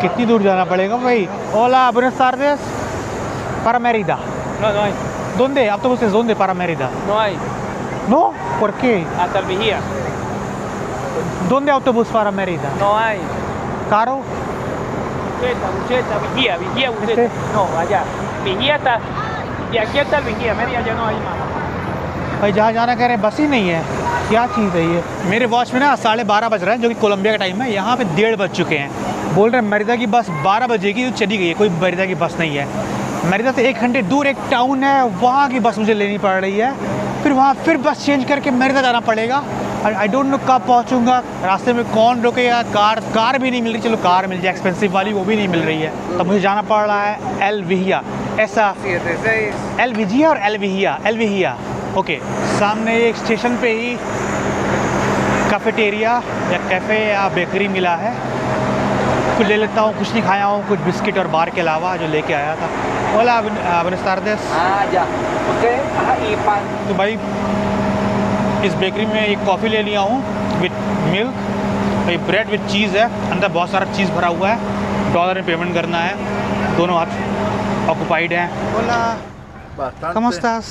कितनी दूर जाना पड़ेगा भाई? Hola, buenas tardes. Para Mérida. No hay. ¿Dónde? ¿Autobuses dónde para Mérida? No hay. ¿No? ¿Por qué? Hasta el vigía. ¿Dónde autobús para Mérida? No hay. ¿Caro? Bucheta, vigía, Bucheta. No, allá. Vigía está. Y aquí está el vigía, Mérida ya no hay más. भाई जहाँ जाना कह रहे हैं बस ही नहीं है, क्या चीज़ है ये? मेरे वॉच में ना 12:30 बज रहे हैं, जो कि कोलंबिया का टाइम है। यहाँ पे 1:30 बज चुके हैं। बोल रहे हैं मेरिदा की बस 12 बजेगी, तो चली गई है। कोई मेरिदा की बस नहीं है। मेरिदा से 1 घंटे दूर एक टाउन है, वहाँ की बस मुझे लेनी पड़ रही है। फिर वहाँ फिर बस चेंज करके मेरिदा जाना पड़ेगा। आई डोंट नो कब पहुँचूँगा, रास्ते में कौन रुकेगा। कार भी नहीं मिल रही। चलो कार मिल जाए एक्सपेंसिव वाली, वो भी नहीं मिल रही है। तो मुझे जाना पड़ रहा है एल विहिया। ऐसा एल विजिया और एल विहिया। ओके, सामने एक स्टेशन पे ही कैफेटेरिया या कैफ़े या बेकरी मिला है। कुछ ले लेता हूँ, कुछ नहीं खाया हूँ, कुछ बिस्किट और बार के अलावा जो लेके आया था। Hola, buenas tardes. ya. Y pan. तो भाई इस बेकरी में एक कॉफ़ी ले लिया हूँ विथ मिल्क। भाई ब्रेड विथ चीज़ है, अंदर बहुत सारा चीज़ भरा हुआ है। डॉलर में पेमेंट करना है, दोनों हाथ ऑक्युपाइड हैं। Hola. ¿Cómo estás?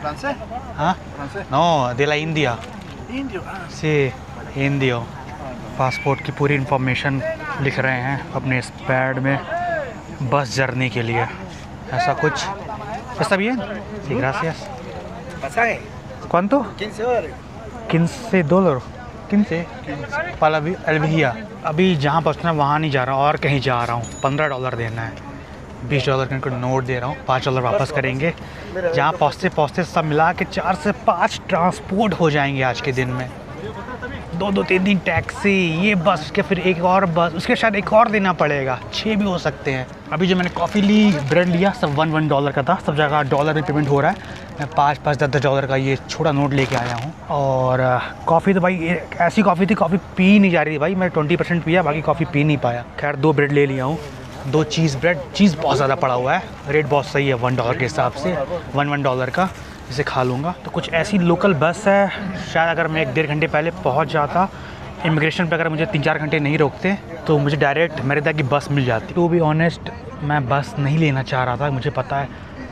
¿Francés? ¿Ah? ¿Francés? No, de la India. Indio. Sí, Indo. Passport की पूरी इन्फॉर्मेशन लिख रहे हैं अपने इस पैड में बस जर्नी के लिए। ऐसा कुछ ऐसा भी है। Sí, gracias. ¿Pasaje? ¿Cuánto? $15. $15. 15 para el vigía। अभी जहाँ पहुँचना है वहाँ नहीं जा रहा हूँ, और कहीं जा रहा हूँ। $15 देना है। $20 का इनको नोट दे रहा हूँ, $5 वापस करेंगे। जहाँ पहुँचते सब मिला के 4 से 5 ट्रांसपोर्ट हो जाएंगे आज के दिन में। 2-3 टैक्सी, ये बस के फिर एक और बस, उसके शायद एक और देना पड़ेगा। 6 भी हो सकते हैं। अभी जो मैंने कॉफ़ी ली, ब्रेड लिया, सब $1 का था। सब जगह डॉलर में पेमेंट हो रहा है। मैं $5-10 का ये छोटा नोट लेके आया हूँ। और कॉफ़ी तो भाई ऐसी कॉफ़ी थी, कॉफ़ी पी नहीं जा रही थी भाई। मैं 20% पिया, बाकी कॉफ़ी पी नहीं पाया। खैर 2 ब्रेड ले लिया हूँ, 2 चीज़ ब्रेड। चीज़ बहुत ज़्यादा पड़ा हुआ है, रेट बहुत सही है $1 के हिसाब से, $1 का। इसे खा लूँगा। तो कुछ ऐसी लोकल बस है, शायद अगर मैं 1-1.5 घंटे पहले पहुँच जाता, इमिग्रेशन पे अगर मुझे 3-4 घंटे नहीं रोकते, तो मुझे डायरेक्ट मेरिदा की बस मिल जाती। टू बी ऑनेस्ट, मैं बस नहीं लेना चाह रहा था। मुझे पता है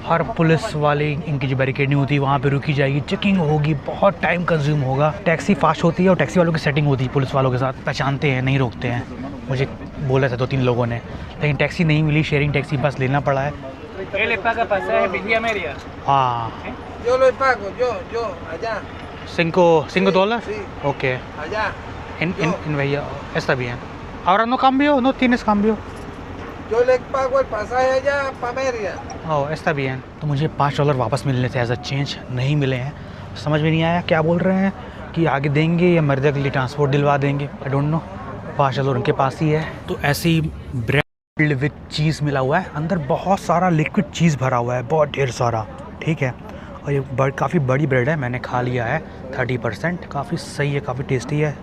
हर पुलिस वाले इनकी जो बैरिकेड नहीं होती, वहाँ पे रुकी जाएगी, चेकिंग होगी, बहुत टाइम कंज्यूम होगा। टैक्सी फास्ट होती है और टैक्सी वालों की सेटिंग होती है पुलिस वालों के साथ, पहचानते हैं, नहीं रोकते हैं। मुझे बोला था 2-3 लोगों ने, लेकिन टैक्सी नहीं मिली। शेयरिंग टैक्सी बस लेना पड़ा है। Él le paga pasaje Vigía Mérida. हाँ Yo lo pago, yo, allá, $5. Sí. Ok. allá. En Bahía, está bien. Ahora no cambio, no tienes cambio. Yo le pago el pasaje allá para Mérida. ओह ऐसा भी है। तो मुझे $5 वापस मिलने थे as a change, नहीं मिले हैं। समझ में नहीं आया क्या बोल रहे हैं कि आगे देंगे या मर्दा के लिए ट्रांसपोर्ट दिलवा देंगे, आई डोंट नो। $5 उनके पास ही है। तो ऐसे ही ब्रेड विथ चीज़ मिला हुआ है, अंदर बहुत सारा लिक्विड चीज़ भरा हुआ है, बहुत ढेर सारा, ठीक है। और ये काफ़ी बड़ी ब्रेड है, मैंने खा लिया है 30%, काफ़ी सही है, काफ़ी टेस्टी है।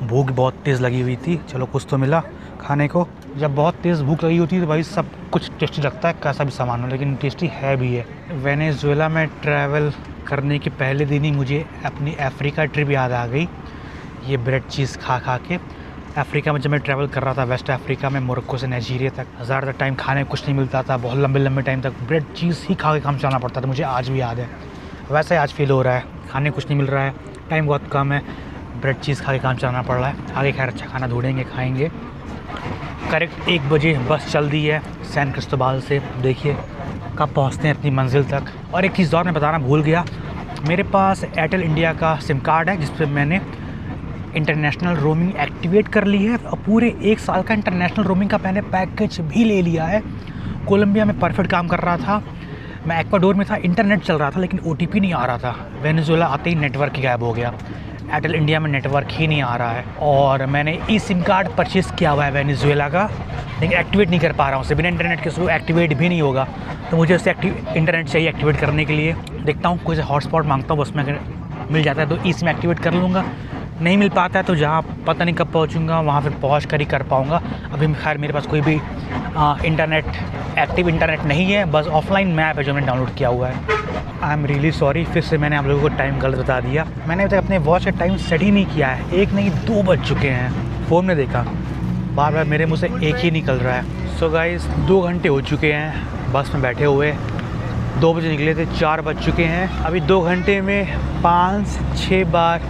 भूख बहुत तेज़ लगी हुई थी, चलो कुछ तो मिला खाने को। जब बहुत तेज़ भूख लगी होती है तो भाई सब कुछ टेस्टी लगता है, कैसा भी सामान हो, लेकिन टेस्टी है भी है। वेनेजुएला में ट्रैवल करने के पहले दिन ही मुझे अपनी अफ्रीका ट्रिप याद आ गई, ये ब्रेड चीज़ खा खा के। अफ्रीका में जब मैं ट्रैवल कर रहा था, वेस्ट अफ्रीका में, मोरक्को से नाइजीरिया तक, ज़्यादातर टाइम खाने कुछ नहीं मिलता था, बहुत लंबे लंबे टाइम तक ब्रेड चीज़ ही खा के काम चलाना पड़ता था, मुझे आज भी याद है। वैसे आज फील हो रहा है, खाने कुछ नहीं मिल रहा है, टाइम बहुत कम है, ब्रेड चीज़ खा के काम चलाना पड़ रहा है। आगे खैर अच्छा खाना ढूंढेंगे, खाएंगे। करेक्ट 1 बजे बस चल दी है सैन क्रिस्टोबाल से, देखिए कब पहुंचते हैं अपनी मंजिल तक। और एक चीज़ और मैं बताना भूल गया, मेरे पास एयरटेल इंडिया का सिम कार्ड है जिस पर मैंने इंटरनेशनल रोमिंग एक्टिवेट कर ली है, और पूरे 1 साल का इंटरनेशनल रोमिंग का मैंने पैकेज भी ले लिया है। कोलंबिया में परफेक्ट काम कर रहा था, मैं एक्वाडोर में था, इंटरनेट चल रहा था लेकिन OTP नहीं आ रहा था। वेनेजुएला आते ही नेटवर्क ही गायब हो गया, एयरटेल इंडिया में नेटवर्क ही नहीं आ रहा है। और मैंने ई सिम कार्ड परचेज़ किया हुआ है वेनेजुएला का, लेकिन एक्टिवेट नहीं कर पा रहा हूँ उसे, बिना इंटरनेट के उसको एक्टिवेट भी नहीं होगा। तो मुझे उससे इंटरनेट चाहिए एक्टिवेट करने के लिए। देखता हूँ कोई हॉटस्पॉट मांगता हूँ, बस में अगर मिल जाता है तो ई सिम एक्टिवेट कर लूँगा, नहीं मिल पाता है तो जहाँ पता नहीं कब पहुँचूँगा वहाँ फिर पहुँच कर ही कर पाऊँगा। अभी खैर मेरे पास कोई भी एक्टिव इंटरनेट नहीं है, बस ऑफलाइन मैप है जो मैंने डाउनलोड किया हुआ है। आई एम रियली सॉरी, फिर से मैंने आप लोगों को टाइम गलत बता दिया। मैंने अभी तक अपने वॉच का टाइम सेट ही नहीं किया है, 1 नहीं 2 बज चुके हैं। फ़ोन में देखा, बार बार मेरे मुँह से एक ही निकल रहा है। सो गाइस 2 घंटे हो चुके हैं बस में बैठे हुए, 2 बजे निकले थे, 4 बज चुके हैं। अभी 2 घंटे में 5-6 बार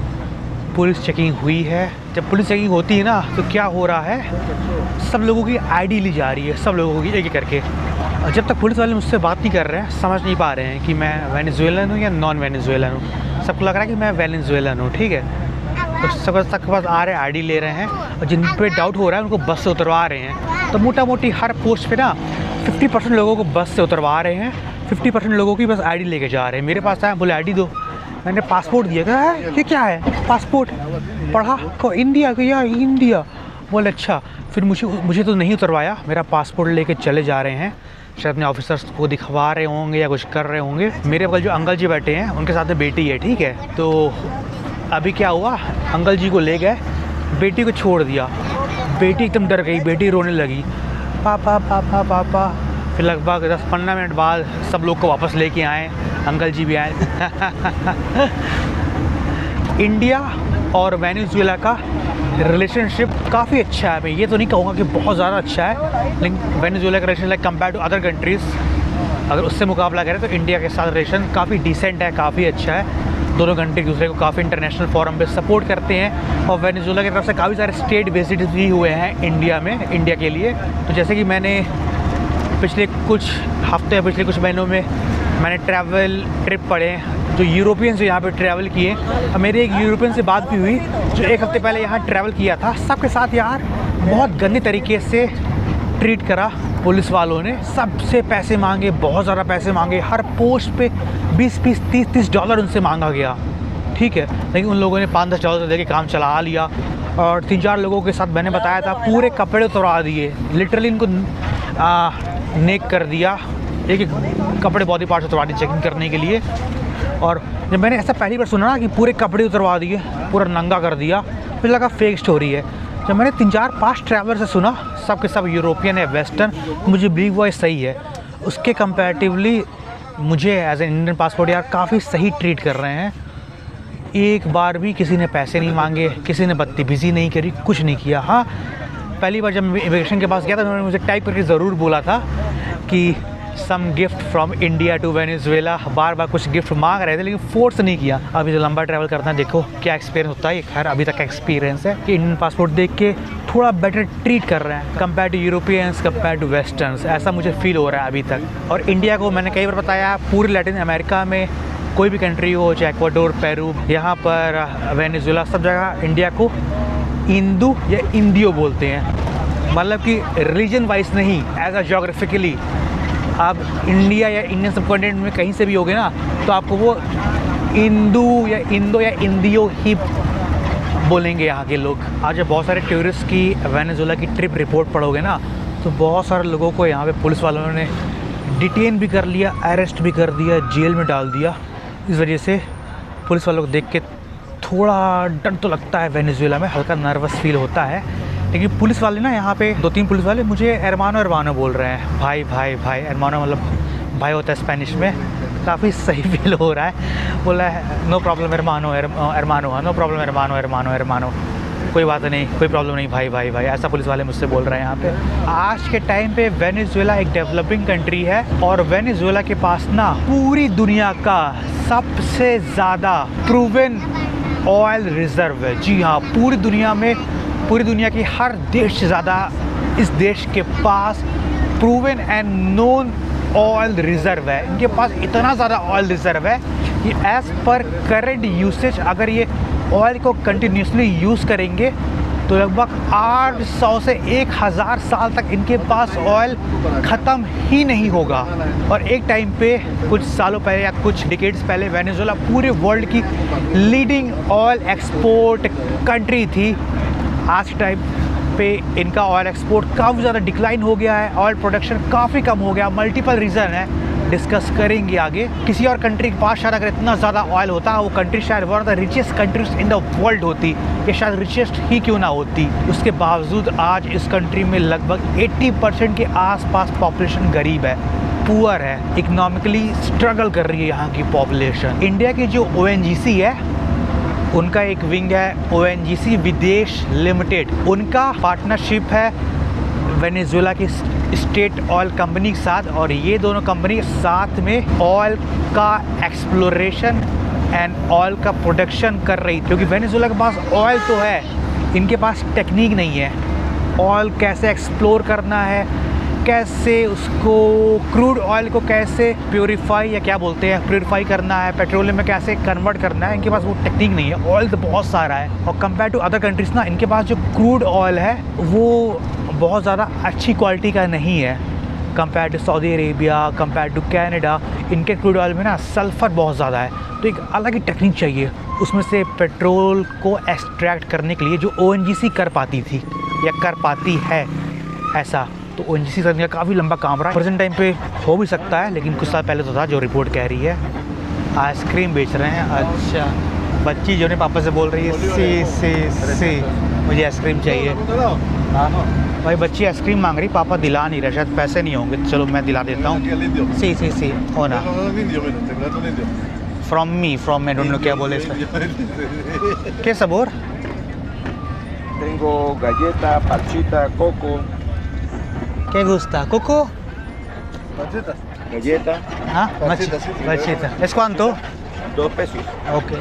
पुलिस चेकिंग हुई है। जब पुलिस चेकिंग होती है ना तो क्या हो रहा है, सब लोगों की आईडी ली जा रही है, सब लोगों की एक एक करके। और जब तक पुलिस वाले मुझसे बात नहीं कर रहे हैं, समझ नहीं पा रहे हैं कि मैं वेनेजुएलन हूँ या नॉन वेनेजुएलन हूँ। सबको लग रहा है कि मैं वेनेजुएलन हूँ, ठीक है। तो सब तक के पास आ रहे हैं, आईडी ले रहे हैं, और जिन पे डाउट हो रहा है उनको बस से उतरवा रहे हैं। तो मोटा मोटी हर पोस्ट पे ना 50% लोगों को बस से उतरवा रहे हैं, 50% लोगों की बस आईडी लेके जा रहे हैं। मेरे पास आया, बोले आईडी दो, मैंने पासपोर्ट दिया, कहा ये क्या है पासपोर्ट, पढ़ा को इंडिया को, या इंडिया, बोले अच्छा। फिर मुझे तो नहीं उतरवाया, मेरा पासपोर्ट लेके चले जा रहे हैं, शायद अपने ऑफिसर्स को दिखवा रहे होंगे या कुछ कर रहे होंगे। मेरे बगल जो अंकल जी बैठे हैं उनके साथ में बेटी है, ठीक है। तो अभी क्या हुआ, अंकल जी को ले गए, बेटी को छोड़ दिया, बेटी एकदम डर गई, बेटी रोने लगी, पापा पापा पापा। फिर लगभग 10-15 मिनट बाद सब लोग को वापस लेके आए, अंकल जी भी आए। इंडिया और वेनेजुएला का रिलेशनशिप काफ़ी अच्छा है। मैं ये तो नहीं कहूँगा कि बहुत ज़्यादा अच्छा है, लेकिन वेनेजुएला का relation like compare to other countries, अगर उससे मुकाबला करें तो इंडिया के साथ रिलेशन काफ़ी डिसेंट है, काफ़ी अच्छा है। दोनों कंट्री एक दूसरे को काफ़ी इंटरनेशनल फोरम पे सपोर्ट करते हैं, और वेनेजुएला की तरफ से काफ़ी सारे स्टेट विजिट भी हुए हैं इंडिया में, इंडिया के लिए। तो जैसे कि मैंने पिछले कुछ हफ्ते, पिछले कुछ महीनों में मैंने ट्रैवल ट्रिप पढ़े जो यूरोपियन से यहाँ पे ट्रैवल किए। और मेरे एक यूरोपियन से बात भी हुई जो 1 हफ्ते पहले यहाँ ट्रैवल किया था। सबके साथ यार बहुत गंदे तरीके से ट्रीट करा पुलिस वालों ने, सबसे पैसे मांगे, बहुत ज़्यादा पैसे मांगे, हर पोस्ट पे 20-20, $30 डॉलर उनसे मांगा गया, ठीक है। लेकिन उन लोगों ने $5-10 डॉलर दे के काम चला लिया। और 3-4 लोगों के साथ मैंने बताया था पूरे कपड़े उतरवा दिए, लिटरली इनको नेक कर दिया, एक कपड़े बॉडी पार्ट्स उतरवा दिए चेकिंग करने के लिए। और जब मैंने ऐसा पहली बार सुना ना कि पूरे कपड़े उतरवा दिए, पूरा नंगा कर दिया, फिर लगा फेक स्टोरी है। जब मैंने 3-4-5 ट्रैवलर से सुना, सब के सब यूरोपियन है, वेस्टर्न, मुझे बिलीव हुआ सही है। उसके कंपैरेटिवली मुझे एज एन इंडियन पासपोर्ट यार काफ़ी सही ट्रीट कर रहे हैं। एक बार भी किसी ने पैसे नहीं मांगे, किसी ने बदतमीज़ी नहीं करी, कुछ नहीं किया। हाँ, पहली बार जब मैं इमिग्रेशन के पास गया था उन्होंने मुझे टाइप करके ज़रूर बोला था कि some gift from India to Venezuela, बार बार कुछ गिफ्ट मांग रहे थे, लेकिन फोर्स नहीं किया। अभी जो लंबा ट्रैवल करना है, देखो क्या एक्सपीरियंस होता है। ये खैर अभी तक का एक्सपीरियंस है कि इंडियन पासपोर्ट देख के थोड़ा बेटर ट्रीट कर रहे हैं compare to Europeans, compare to westerns, ऐसा मुझे फील हो रहा है अभी तक। और इंडिया को मैंने कई बार बताया, पूरे लैटिन अमेरिका में कोई भी कंट्री हो, चाहे इक्वाडोर, पेरू, यहाँ पर वेनेजुएला, सब जगह इंडिया को इंदू या इंडियो बोलते हैं। मतलब कि रीजन वाइज नहीं, एज अ जोग्राफिकली। आप इंडिया या इंडियन सब कॉन्टिनेंट में कहीं से भी होगे ना, तो आपको वो इंदू या इंदो या इंडियो ही बोलेंगे यहाँ के लोग। आज जब बहुत सारे टूरिस्ट की वेनेजुएला की ट्रिप रिपोर्ट पढ़ोगे ना, तो बहुत सारे लोगों को यहाँ पे पुलिस वालों ने डिटेन भी कर लिया, अरेस्ट भी कर दिया, जेल में डाल दिया। इस वजह से पुलिस वालों को देख के थोड़ा डर तो लगता है, वेनेजुएला में हल्का नर्वस फील होता है। लेकिन पुलिस वाले ना यहाँ पे 2-3 पुलिस वाले मुझे एरमानो बोल रहे हैं, भाई भाई भाई। एरमानो मतलब भाई होता है स्पेनिश में। काफ़ी सही फील हो रहा है। बोला है नो प्रॉब्लम एरमानो, नो प्रॉब्लम एरमानो, कोई बात नहीं, कोई प्रॉब्लम नहीं भाई भाई भाई, ऐसा पुलिस वाले मुझसे बोल रहे हैं यहाँ पे। आज के टाइम पे वेनेजुएला एक डेवलपिंग कंट्री है और वेनेजुएला के पास ना पूरी दुनिया का सबसे ज़्यादा प्रूवन ऑयल रिजर्व है। जी हाँ, पूरी दुनिया में, पूरी दुनिया की हर देश से ज़्यादा इस देश के पास proven and known oil reserve है। इनके पास इतना ज़्यादा ऑयल रिजर्व है कि एज़ पर करंट यूसेज अगर ये ऑयल को कंटिन्यूसली यूज़ करेंगे तो लगभग 800 से 1000 साल तक इनके पास ऑयल ख़त्म ही नहीं होगा। और एक टाइम पे कुछ सालों पहले या कुछ डिकेड्स पहले वेनेजुएला पूरे वर्ल्ड की लीडिंग ऑयल एक्सपोर्ट कंट्री थी। आज के टाइम पे इनका ऑयल एक्सपोर्ट काफ़ी ज़्यादा डिक्लाइन हो गया है, ऑयल प्रोडक्शन काफ़ी कम हो गया। मल्टीपल रीज़न है, डिस्कस करेंगे आगे। किसी और कंट्री के पास शायद अगर इतना ज़्यादा ऑयल होता, वो कंट्री शायद one of the richest countries in the world होती, या शायद रिचेस्ट ही क्यों ना होती। उसके बावजूद आज इस कंट्री में लगभग 80% के आसपास पॉपुलेशन गरीब है, पुअर है, इकोनॉमिकली स्ट्रगल कर रही है यहाँ की पॉपुलेशन। इंडिया की जो ONGC है, उनका एक विंग है ONGC विदेश लिमिटेड। उनका पार्टनरशिप है वेनेजुएला की स्टेट ऑयल कंपनी के साथ, और ये दोनों कंपनी साथ में ऑयल का एक्सप्लोरेशन एंड ऑयल का प्रोडक्शन कर रही। क्योंकि वेनेजुएला के पास ऑयल तो है, इनके पास टेक्निक नहीं है। ऑयल कैसे एक्सप्लोर करना है, कैसे उसको क्रूड ऑयल को कैसे प्योरीफाई या क्या बोलते हैं प्योरीफाई करना है, पेट्रोलियम में कैसे कन्वर्ट करना है, इनके पास वो टेक्निक नहीं है। ऑयल तो बहुत सारा है, और कंपेयर टू अदर कंट्रीज़ ना, इनके पास जो क्रूड ऑयल है वो बहुत ज़्यादा अच्छी क्वालिटी का नहीं है compare to Saudi Arabia, compare to Canada. इनके क्रूड ऑयल में ना सल्फ़र बहुत ज़्यादा है, तो एक अलग ही टेक्निक चाहिए उसमें से पेट्रोल को एक्सट्रैक्ट करने के लिए, जो ONGC कर पाती थी या कर पाती है ऐसा। तो ONGC करने का काफ़ी लंबा काम रहा है। प्रेजेंट टाइम पे हो भी सकता है, लेकिन कुछ साल पहले तो था, जो रिपोर्ट कह रही है। आइसक्रीम बेच रहे हैं। अच्छा, बच्ची जो ने पापा से बोल रही है सी मुझे आइसक्रीम चाहिए। हाँ भाई, बच्ची आइसक्रीम मांग रही, पापा दिला नहीं रहे, शायद पैसे नहीं होंगे। चलो मैं दिला देता हूँ। सी होना फ्रॉम मी डोंट नो क्या बोले इसमें। क्या Sabour? Tengo galleta, parchita, coco. ¿Qué gusta? ¿Coco? Galleta. ¿Ah? Machita. ¿Es cuánto? 2 pesos. Ok.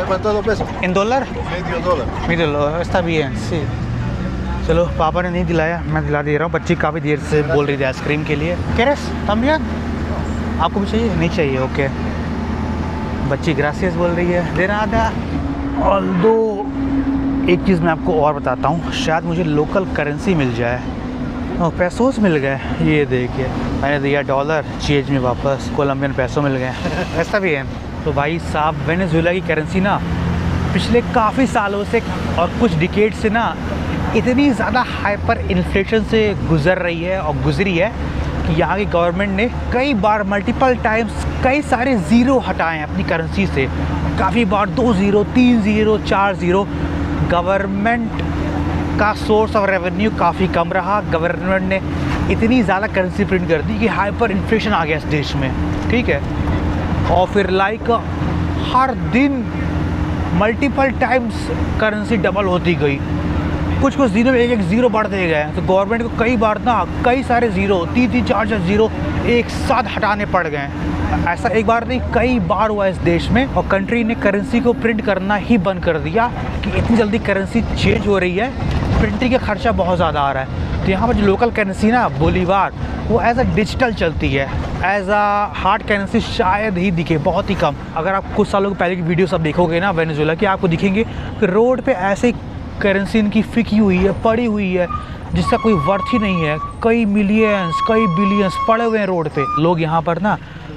¿Cuánto 2 pesos? ¿En dólar? Medio dólar. Míralo, está bien, sí. चलो, पापा ने नहीं दिलाया, मैं दिला दे रहा हूँ। बच्ची काफ़ी देर से बोल रही थी आइसक्रीम के लिए। ¿Quieres también? आपको भी चाहिए? नहीं चाहिए, ओके। बच्ची ग्रासियस बोल रही है, दे रहा था। ऑल्दो एक चीज़ मैं आपको और बताता हूँ, शायद मुझे लोकल करेंसी मिल जाए। पैसोस मिल गए, ये देखिए, मैंने दिया डॉलर, चेंज में वापस कोलंबियन पैसों मिल गए। ऐसा भी है। तो भाई साहब, वेनेजुएला की करेंसी ना पिछले काफ़ी सालों से और कुछ डिकेड से ना इतनी ज़्यादा हाइपर इन्फ्लेशन से गुज़र रही है और गुज़री है कि यहाँ की गवर्नमेंट ने कई बार मल्टीपल टाइम्स कई सारे ज़ीरो हटाए हैं अपनी करेंसी से। काफ़ी बार 2 ज़ीरो, 3 ज़ीरो, 4 ज़ीरो। गवर्नमेंट का सोर्स ऑफ रेवेन्यू काफ़ी कम रहा। गवर्नमेंट ने इतनी ज़्यादा करेंसी प्रिंट कर दी कि हाइपर इन्फ्लेशन आ गया इस देश में, ठीक है। और फिर लाइक हर दिन मल्टीपल टाइम्स करेंसी डबल होती गई। कुछ ज़ीरो में एक ज़ीरो बढ़ते गए। तो गवर्नमेंट को कई बार ना कई सारे ज़ीरो, 3-3, 4-4 ज़ीरो एक साथ हटाने पड़ गए। ऐसा एक बार नहीं, कई बार हुआ इस देश में। और कंट्री ने करेंसी को प्रिंट करना ही बंद कर दिया कि इतनी जल्दी करेंसी चेंज हो रही है प्रिंटिंग का खर्चा बहुत ज़्यादा आ रहा है। तो यहाँ पर जो लोकल करेंसी ना बोलीवार, वो एज अ डिजिटल चलती है, एज अ हार्ड करेंसी शायद ही दिखे, बहुत ही कम। अगर आप कुछ सालों पहले की वीडियो सब देखोगे ना वेनेजुएला की, आपको दिखेंगे कि रोड पे ऐसे करेंसी इनकी फिकी हुई है, पड़ी हुई है, जिसका कोई वर्थ ही नहीं है। कई मिलियंस, कई बिलियंस पड़े हुए हैं रोड पे। लोग यहाँ पर ना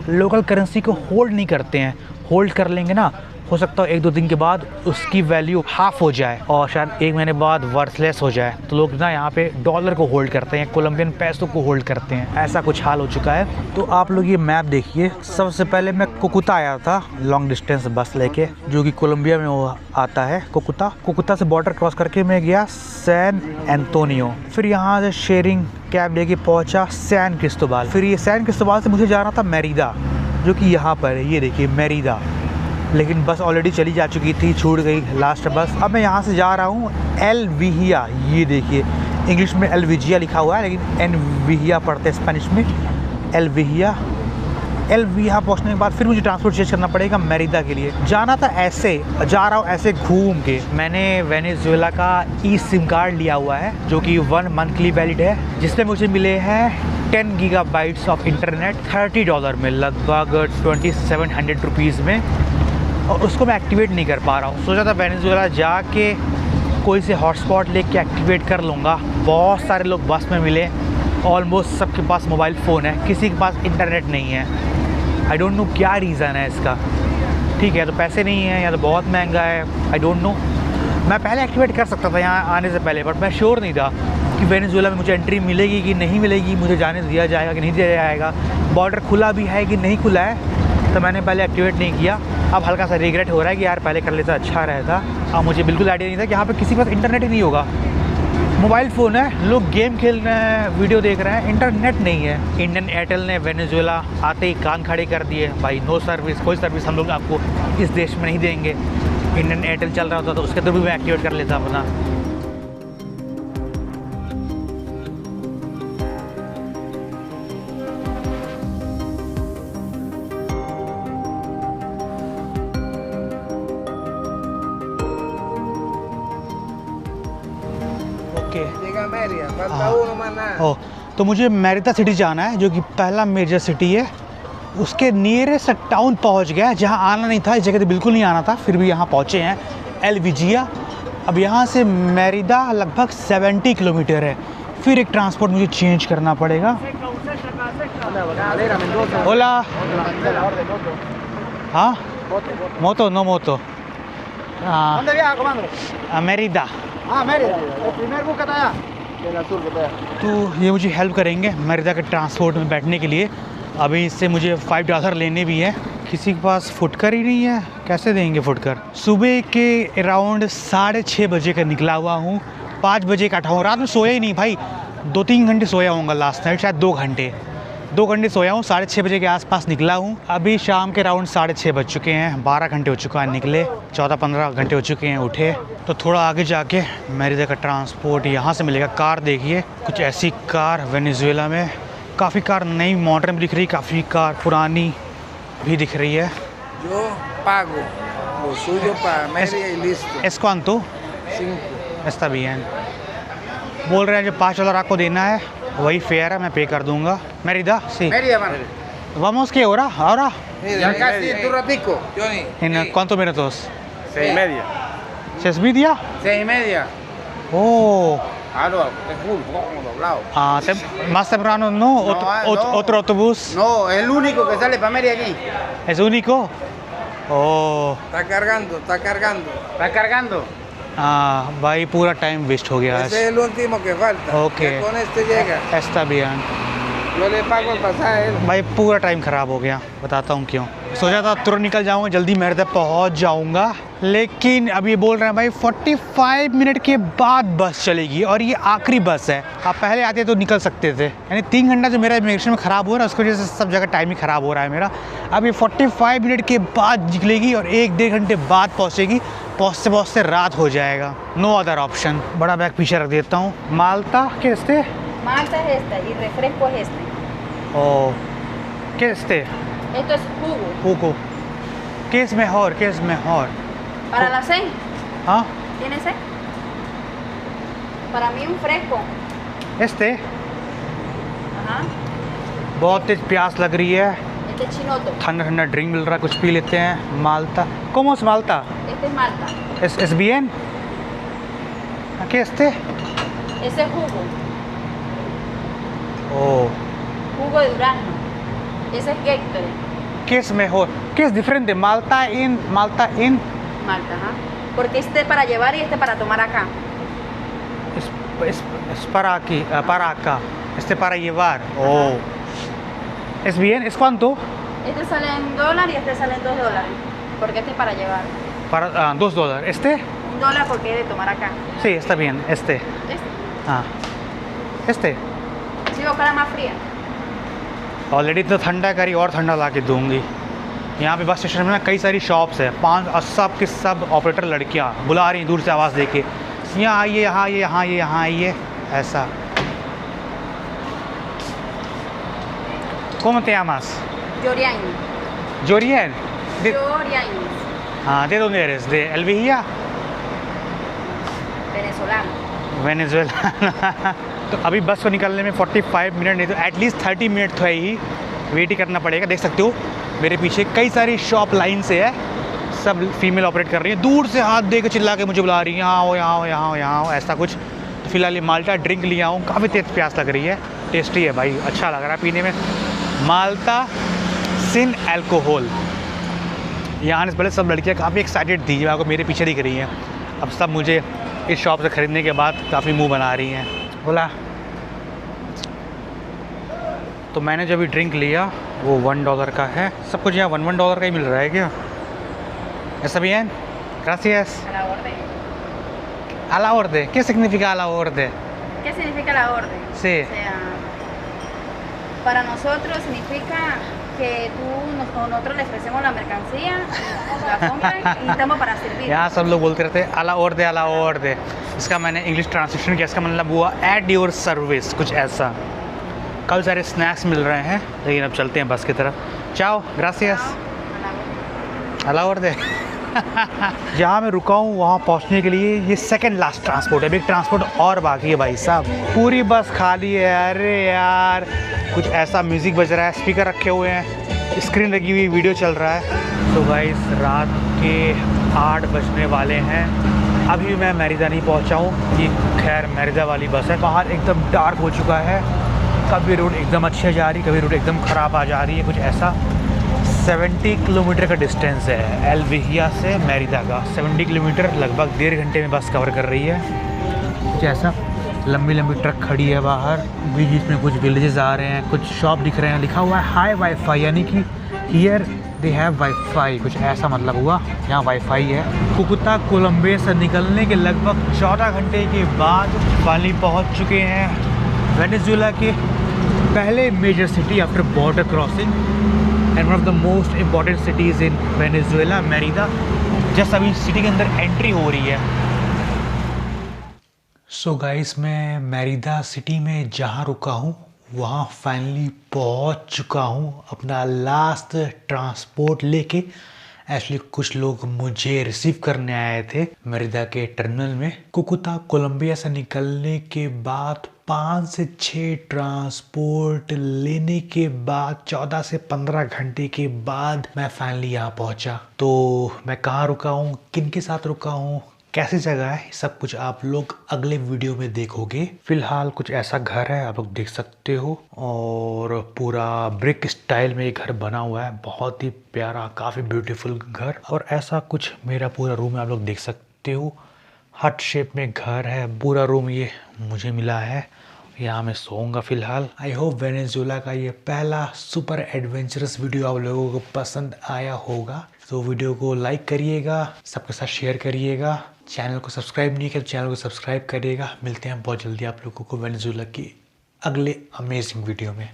लोकल करेंसी को होल्ड नहीं करते हैं। होल्ड कर लेंगे ना, हो सकता है 1-2 दिन के बाद उसकी वैल्यू हाफ हो जाए और शायद 1 महीने बाद वर्थलेस हो जाए। तो लोग ना यहाँ पे डॉलर को होल्ड करते हैं, कोलंबियन पैसों को होल्ड करते हैं। ऐसा कुछ हाल हो चुका है। तो आप लोग ये मैप देखिए। सबसे पहले मैं कोकुता आया था लॉन्ग डिस्टेंस बस लेके, जो कि कोलंबिया में वो आता है कोकुता से बॉर्डर क्रॉस करके मैं गया सैन एंटोनियो। फिर यहाँ से शेयरिंग कैब लेके पहुँचा सैन क्रिस्टोबाल। फिर ये सैन क्रिस्टोबाल से मुझे जाना था मेरिदा, जो कि यहाँ पर है, ये देखिए मेरिदा। लेकिन बस ऑलरेडी चली जा चुकी थी, छूट गई लास्ट बस। अब मैं यहाँ से जा रहा हूँ एल विहिया। ये देखिए इंग्लिश में एल विजिया लिखा हुआ है, लेकिन एन विहिया पढ़ते हैं स्पेनिश में, एल विहिया। एल विहिया पहुँचने के बाद फिर मुझे ट्रांसपोर्ट चेंज करना पड़ेगा मेरिदा के लिए। जाना था ऐसे, जा रहा हूँ ऐसे घूम के। मैंने वेनेजुएला का ई सिम कार्ड लिया हुआ है, जो कि 1 मंथली वैलिड है, जिसमें मुझे मिले हैं 10 गीगाबाइट्स ऑफ इंटरनेट $30 में, लगभग 2700 रुपीज़ में। और उसको मैं एक्टिवेट नहीं कर पा रहा हूँ। सोचा था वेनेजुएला जाके कोई से हॉटस्पॉट लेके एक्टिवेट कर लूँगा। बहुत सारे लोग बस में मिले, ऑलमोस्ट सबके पास मोबाइल फ़ोन है, किसी के पास इंटरनेट नहीं है। आई डोंट नो क्या रीज़न है इसका। ठीक है, तो पैसे नहीं हैं या तो बहुत महंगा है, आई डोंट नो। मैं पहले एक्टिवेट कर सकता था यहाँ आने से पहले, बट मैं श्योर नहीं था कि वेनेजुएला में मुझे एंट्री मिलेगी कि नहीं मिलेगी, मुझे जाने दिया जाएगा कि नहीं दिया जाएगा, बॉर्डर खुला भी है कि नहीं खुला है। तो मैंने पहले एक्टिवेट नहीं किया। अब हल्का सा रिग्रेट हो रहा है कि यार पहले कर लेता अच्छा रहता। अब मुझे बिल्कुल आइडिया नहीं था कि यहाँ पे किसी के पास इंटरनेट ही नहीं होगा। मोबाइल फ़ोन है, लोग गेम खेल रहे हैं, वीडियो देख रहे हैं, इंटरनेट नहीं है। इंडियन एयरटेल ने वेनेजुएला आते ही कान खड़े कर दिए, भाई नो सर्विस, कोई सर्विस हम लोग आपको इस देश में नहीं देंगे। इंडियन एयरटेल चल रहा होता तो उसके थ्रू भी मैं एक्टिवेट कर लेता अपना। Llega a Mérida, falta uno más nada. ओह, तो मुझे मेरिदा सिटी जाना है, जो कि पहला मेजर सिटी है। उसके नियरेस्ट टाउन पहुंच गया है, जहां आना नहीं था, इस जगह तो बिल्कुल नहीं आना था, फिर भी यहां पहुंचे हैं, एल विजिया। अब यहां से मेरिदा लगभग 70 किलोमीटर है। फिर एक ट्रांसपोर्ट मुझे चेंज करना पड़ेगा। ओला, हाँ मोतो, नो मोतो, मेरिदा। तो ये मुझे हेल्प करेंगे मेरिदा के ट्रांसपोर्ट में बैठने के लिए। अभी इससे मुझे $5 लेने भी है। किसी के पास फुटकर ही नहीं है, कैसे देंगे फुटकर। सुबह के अराउंड 6:30 बजे का निकला हुआ हूँ, 5 बजे का उठा हूँ। रात में सोया ही नहीं भाई, 2-3 घंटे सोया हूँगा लास्ट नाइट, शायद 2 घंटे सोया हूँ। 6:30 बजे के आसपास निकला हूँ। अभी शाम के अराउंड 6:30 बज चुके हैं, 12 घंटे हो चुका है निकले, 14-15 घंटे हो चुके हैं उठे। तो थोड़ा आगे जाके मेरिदा का ट्रांसपोर्ट यहाँ से मिलेगा। कार देखिए, कुछ ऐसी कार वेनेजुएला में, काफ़ी कार नई मॉडर्न भी दिख रही, काफ़ी कार पुरानी भी दिख रही है। Yo pago lo suyo para Mérida y listo. ¿Es cuánto? 5. Está bien. बोल रहे हैं जो $5 आपको देना है वही फेयर है, मैं पे कर दूंगा। मेरिदा, sí. Mérida, mano. Vamos, ¿qué hora? Ahora? Ya casi, tu ratico. Johnny. ¿En cuántos minutos? 6:30. ¿6:30? 6:30. Oh, Ah, no, es full, como doblado. más temprano no, otro autobús. No, es el único que sale para Mérida aquí. ¿Es único? Oh, Está cargando, está cargando. ¿Está cargando? भाई पूरा time waste हो गया। Ese es el último que falta. Okay. Ya con este llega. Está bien. Yo le pago el pasaje. भाई पूरा time ख़राब हो गया, बताता हूँ क्यों। सोचा था तुरंत निकल जाऊँगा, जल्दी मेरिदा पहुँच जाऊँगा, लेकिन अब ये बोल रहे हैं भाई 45 मिनट के बाद बस चलेगी और ये आखिरी बस है। आप पहले आते तो निकल सकते थे। यानी 3 घंटा जो मेरा इमिग्रेशन में ख़राब हो रहा है, उसकी वजह से सब जगह टाइम ही ख़राब हो रहा है मेरा। अब ये 45 मिनट के बाद निकलेगी और 1-1.5 घंटे बाद पहुँचेगी। पहुँचते पहुँचते रात हो जाएगा। No other option. बड़ा बैग पीछे रख देता हूँ। माल्टा के este? Malta es esta y refresco es este. Oh, ¿qué este? Esto es jugo. Jugo. ¿Qué es mejor? ¿Qué es mejor? ¿Para la 6? ¿Ah? ¿Tiene 6? Para mí un fresco. Este Ajá. बहुत तेज प्यास लग रही है, Este es chinoto. ठंडा ठंडा drink मिल रहा है, कुछ पी लेते हैं। माल्टा, ¿cómo es Malta? Este es malta. ¿Es bien? ¿Qué este? Ese es jugo. Oh, Jugo de durazno. Ese es Gatorade. ¿qué es mejor? ¿Qué es diferente? Malta in Malta, ajá. Porque este para llevar y este para tomar acá. es para aquí, para acá. Este para llevar. Oh. ¿Es bien? ¿Es cuánto? Este sale en $1 y este sale en $2. Porque este es para llevar. Para $2. ¿Este? $1 porque es de tomar acá. Sí, está bien. Este. Este. हाँ este Sí, o cara más fría. Already तो ठंडा करी और ठंडा ला के दूंगी। यहाँ पे बस स्टेशन में ना कई सारी शॉप्स है, 5 और सब के सब ऑपरेटर लड़कियाँ बुला रही हैं दूर से आवाज़ दे के, यहाँ आइए, यहाँ आइए, यहाँ आइए, यहाँ आइए, ऐसा। ¿Cómo te llamas? Yoriani. Jorien? Yoriani. हाँ, ¿de dónde eres? ¿De El Vigía? Venezolano. Venezuela. तो अभी बस को निकलने में 45 मिनट नहीं तो एटलीस्ट 30 मिनट तो है ही वेट ही करना पड़ेगा। देख सकते हो मेरे पीछे कई सारी शॉप लाइन से है, सब फीमेल ऑपरेट कर रही हैं, दूर से हाथ दे के चिल्ला के मुझे बुला रही हैं, यहाँ हो, यहाँ हो, यहाँ हो, यहाँ हो, ऐसा कुछ। तो फिलहाल ये माल्टा ड्रिंक लिया हूँ, काफ़ी तेज़ प्यास लग रही है, टेस्टी है भाई, अच्छा लग रहा है पीने में। माल्टा सिन एल्कोहल। यहाँ से पहले सब लड़कियाँ काफ़ी एक्साइटेड थी, आपको मेरे पीछे दिख रही हैं, अब सब मुझे इस शॉप से ख़रीदने के बाद काफ़ी मुंह बना रही हैं। बोला तो मैंने जब भी ड्रिंक लिया वो $1 का है, सब कुछ यहाँ $1 का ही मिल रहा है क्या? ऐसा भी है? Gracias. A la orden. A la orden. ¿Qué significa a la orden? ¿Qué significa la orden? Sí. O sea, para nosotros significa que nosotros le ofrecemos la mercancía, la compran y estamos para servir. यहाँ सब लोग बोलते रहते हैं a la orden, a la orden। इसका मैंने English translation किया, इसका मतलब हुआ एट योर सर्विस, कुछ ऐसा। कल सारे स्नैक्स मिल रहे हैं, लेकिन अब चलते हैं बस की तरफ। चाओ, ग्रासियस, a la orden। जहाँ मैं रुका हूँ वहाँ पहुँचने के लिए ये सेकंड लास्ट ट्रांसपोर्ट है, अभी एक ट्रांसपोर्ट और बाकी है भाई साहब। पूरी बस खाली है। अरे यार कुछ ऐसा म्यूज़िक बज रहा है, स्पीकर रखे हुए हैं, स्क्रीन लगी हुई, वीडियो चल रहा है। तो गाइस रात के 8 बजने वाले हैं, अभी मैं मेरिदा नहीं पहुँचा हूँ। ये खैर मेरिदा वाली बस है। बाहर एकदम डार्क हो चुका है, कभी रोड एकदम अच्छी जा रही, कभी रोड एकदम ख़राब आ जा रही है, कुछ ऐसा। 70 किलोमीटर का डिस्टेंस है एल विहिया से मेरिदा का, 70 किलोमीटर, लगभग 1.5 घंटे में बस कवर कर रही है। कुछ ऐसा लंबी लंबी ट्रक खड़ी है बाहर, बीच बीच में कुछ विलेजेस आ रहे हैं, कुछ शॉप दिख रहे हैं, लिखा हुआ है हाई वाईफाई, यानी कि हियर दे हैव वाईफाई, कुछ ऐसा मतलब हुआ, यहाँ वाईफाई है। कुकुता कोलंबे से निकलने के लगभग 14 घंटे के बाद फाइनली पहुँच चुके हैं वेनेजुएला के पहले major city after border crossing and one of the most important cities in Venezuela, Merida. Just अभी सिटी के अंदर एंट्री हो रही है। सो गाइस मैं मेरिदा सिटी में जहाँ रुका हूँ वहाँ फाइनली पहुँच चुका हूँ अपना लास्ट ट्रांसपोर्ट लेके। एक्चुअली कुछ लोग मुझे रिसीव करने आए थे मेरिदा के टर्मिनल में। कुकुता कोलंबिया से निकलने के बाद 5 से 6 ट्रांसपोर्ट लेने के बाद 14 से 15 घंटे के बाद मैं फाइनली यहाँ पहुँचा। तो मैं कहाँ रुका हूँ, किन के साथ रुका हूँ, कैसी जगह है, सब कुछ आप लोग अगले वीडियो में देखोगे। फिलहाल कुछ ऐसा घर है, आप लोग देख सकते हो, और पूरा ब्रिक स्टाइल में ये घर बना हुआ है, बहुत ही प्यारा, काफ़ी ब्यूटीफुल घर। और ऐसा कुछ मेरा पूरा रूम है, आप लोग देख सकते हो, हट शेप में घर है, पूरा रूम ये मुझे मिला है, यहाँ मैं सोऊंगा फिलहाल। आई होप वेनेजुएला का ये पहला सुपर एडवेंचरस वीडियो आप लोगों को पसंद आया होगा। तो वीडियो को लाइक करिएगा, सबके साथ शेयर करिएगा, चैनल को सब्सक्राइब नहीं किया तो चैनल को सब्सक्राइब करिएगा। मिलते हैं बहुत जल्दी आप लोगों को वेनेजुएला की अगले अमेजिंग वीडियो में।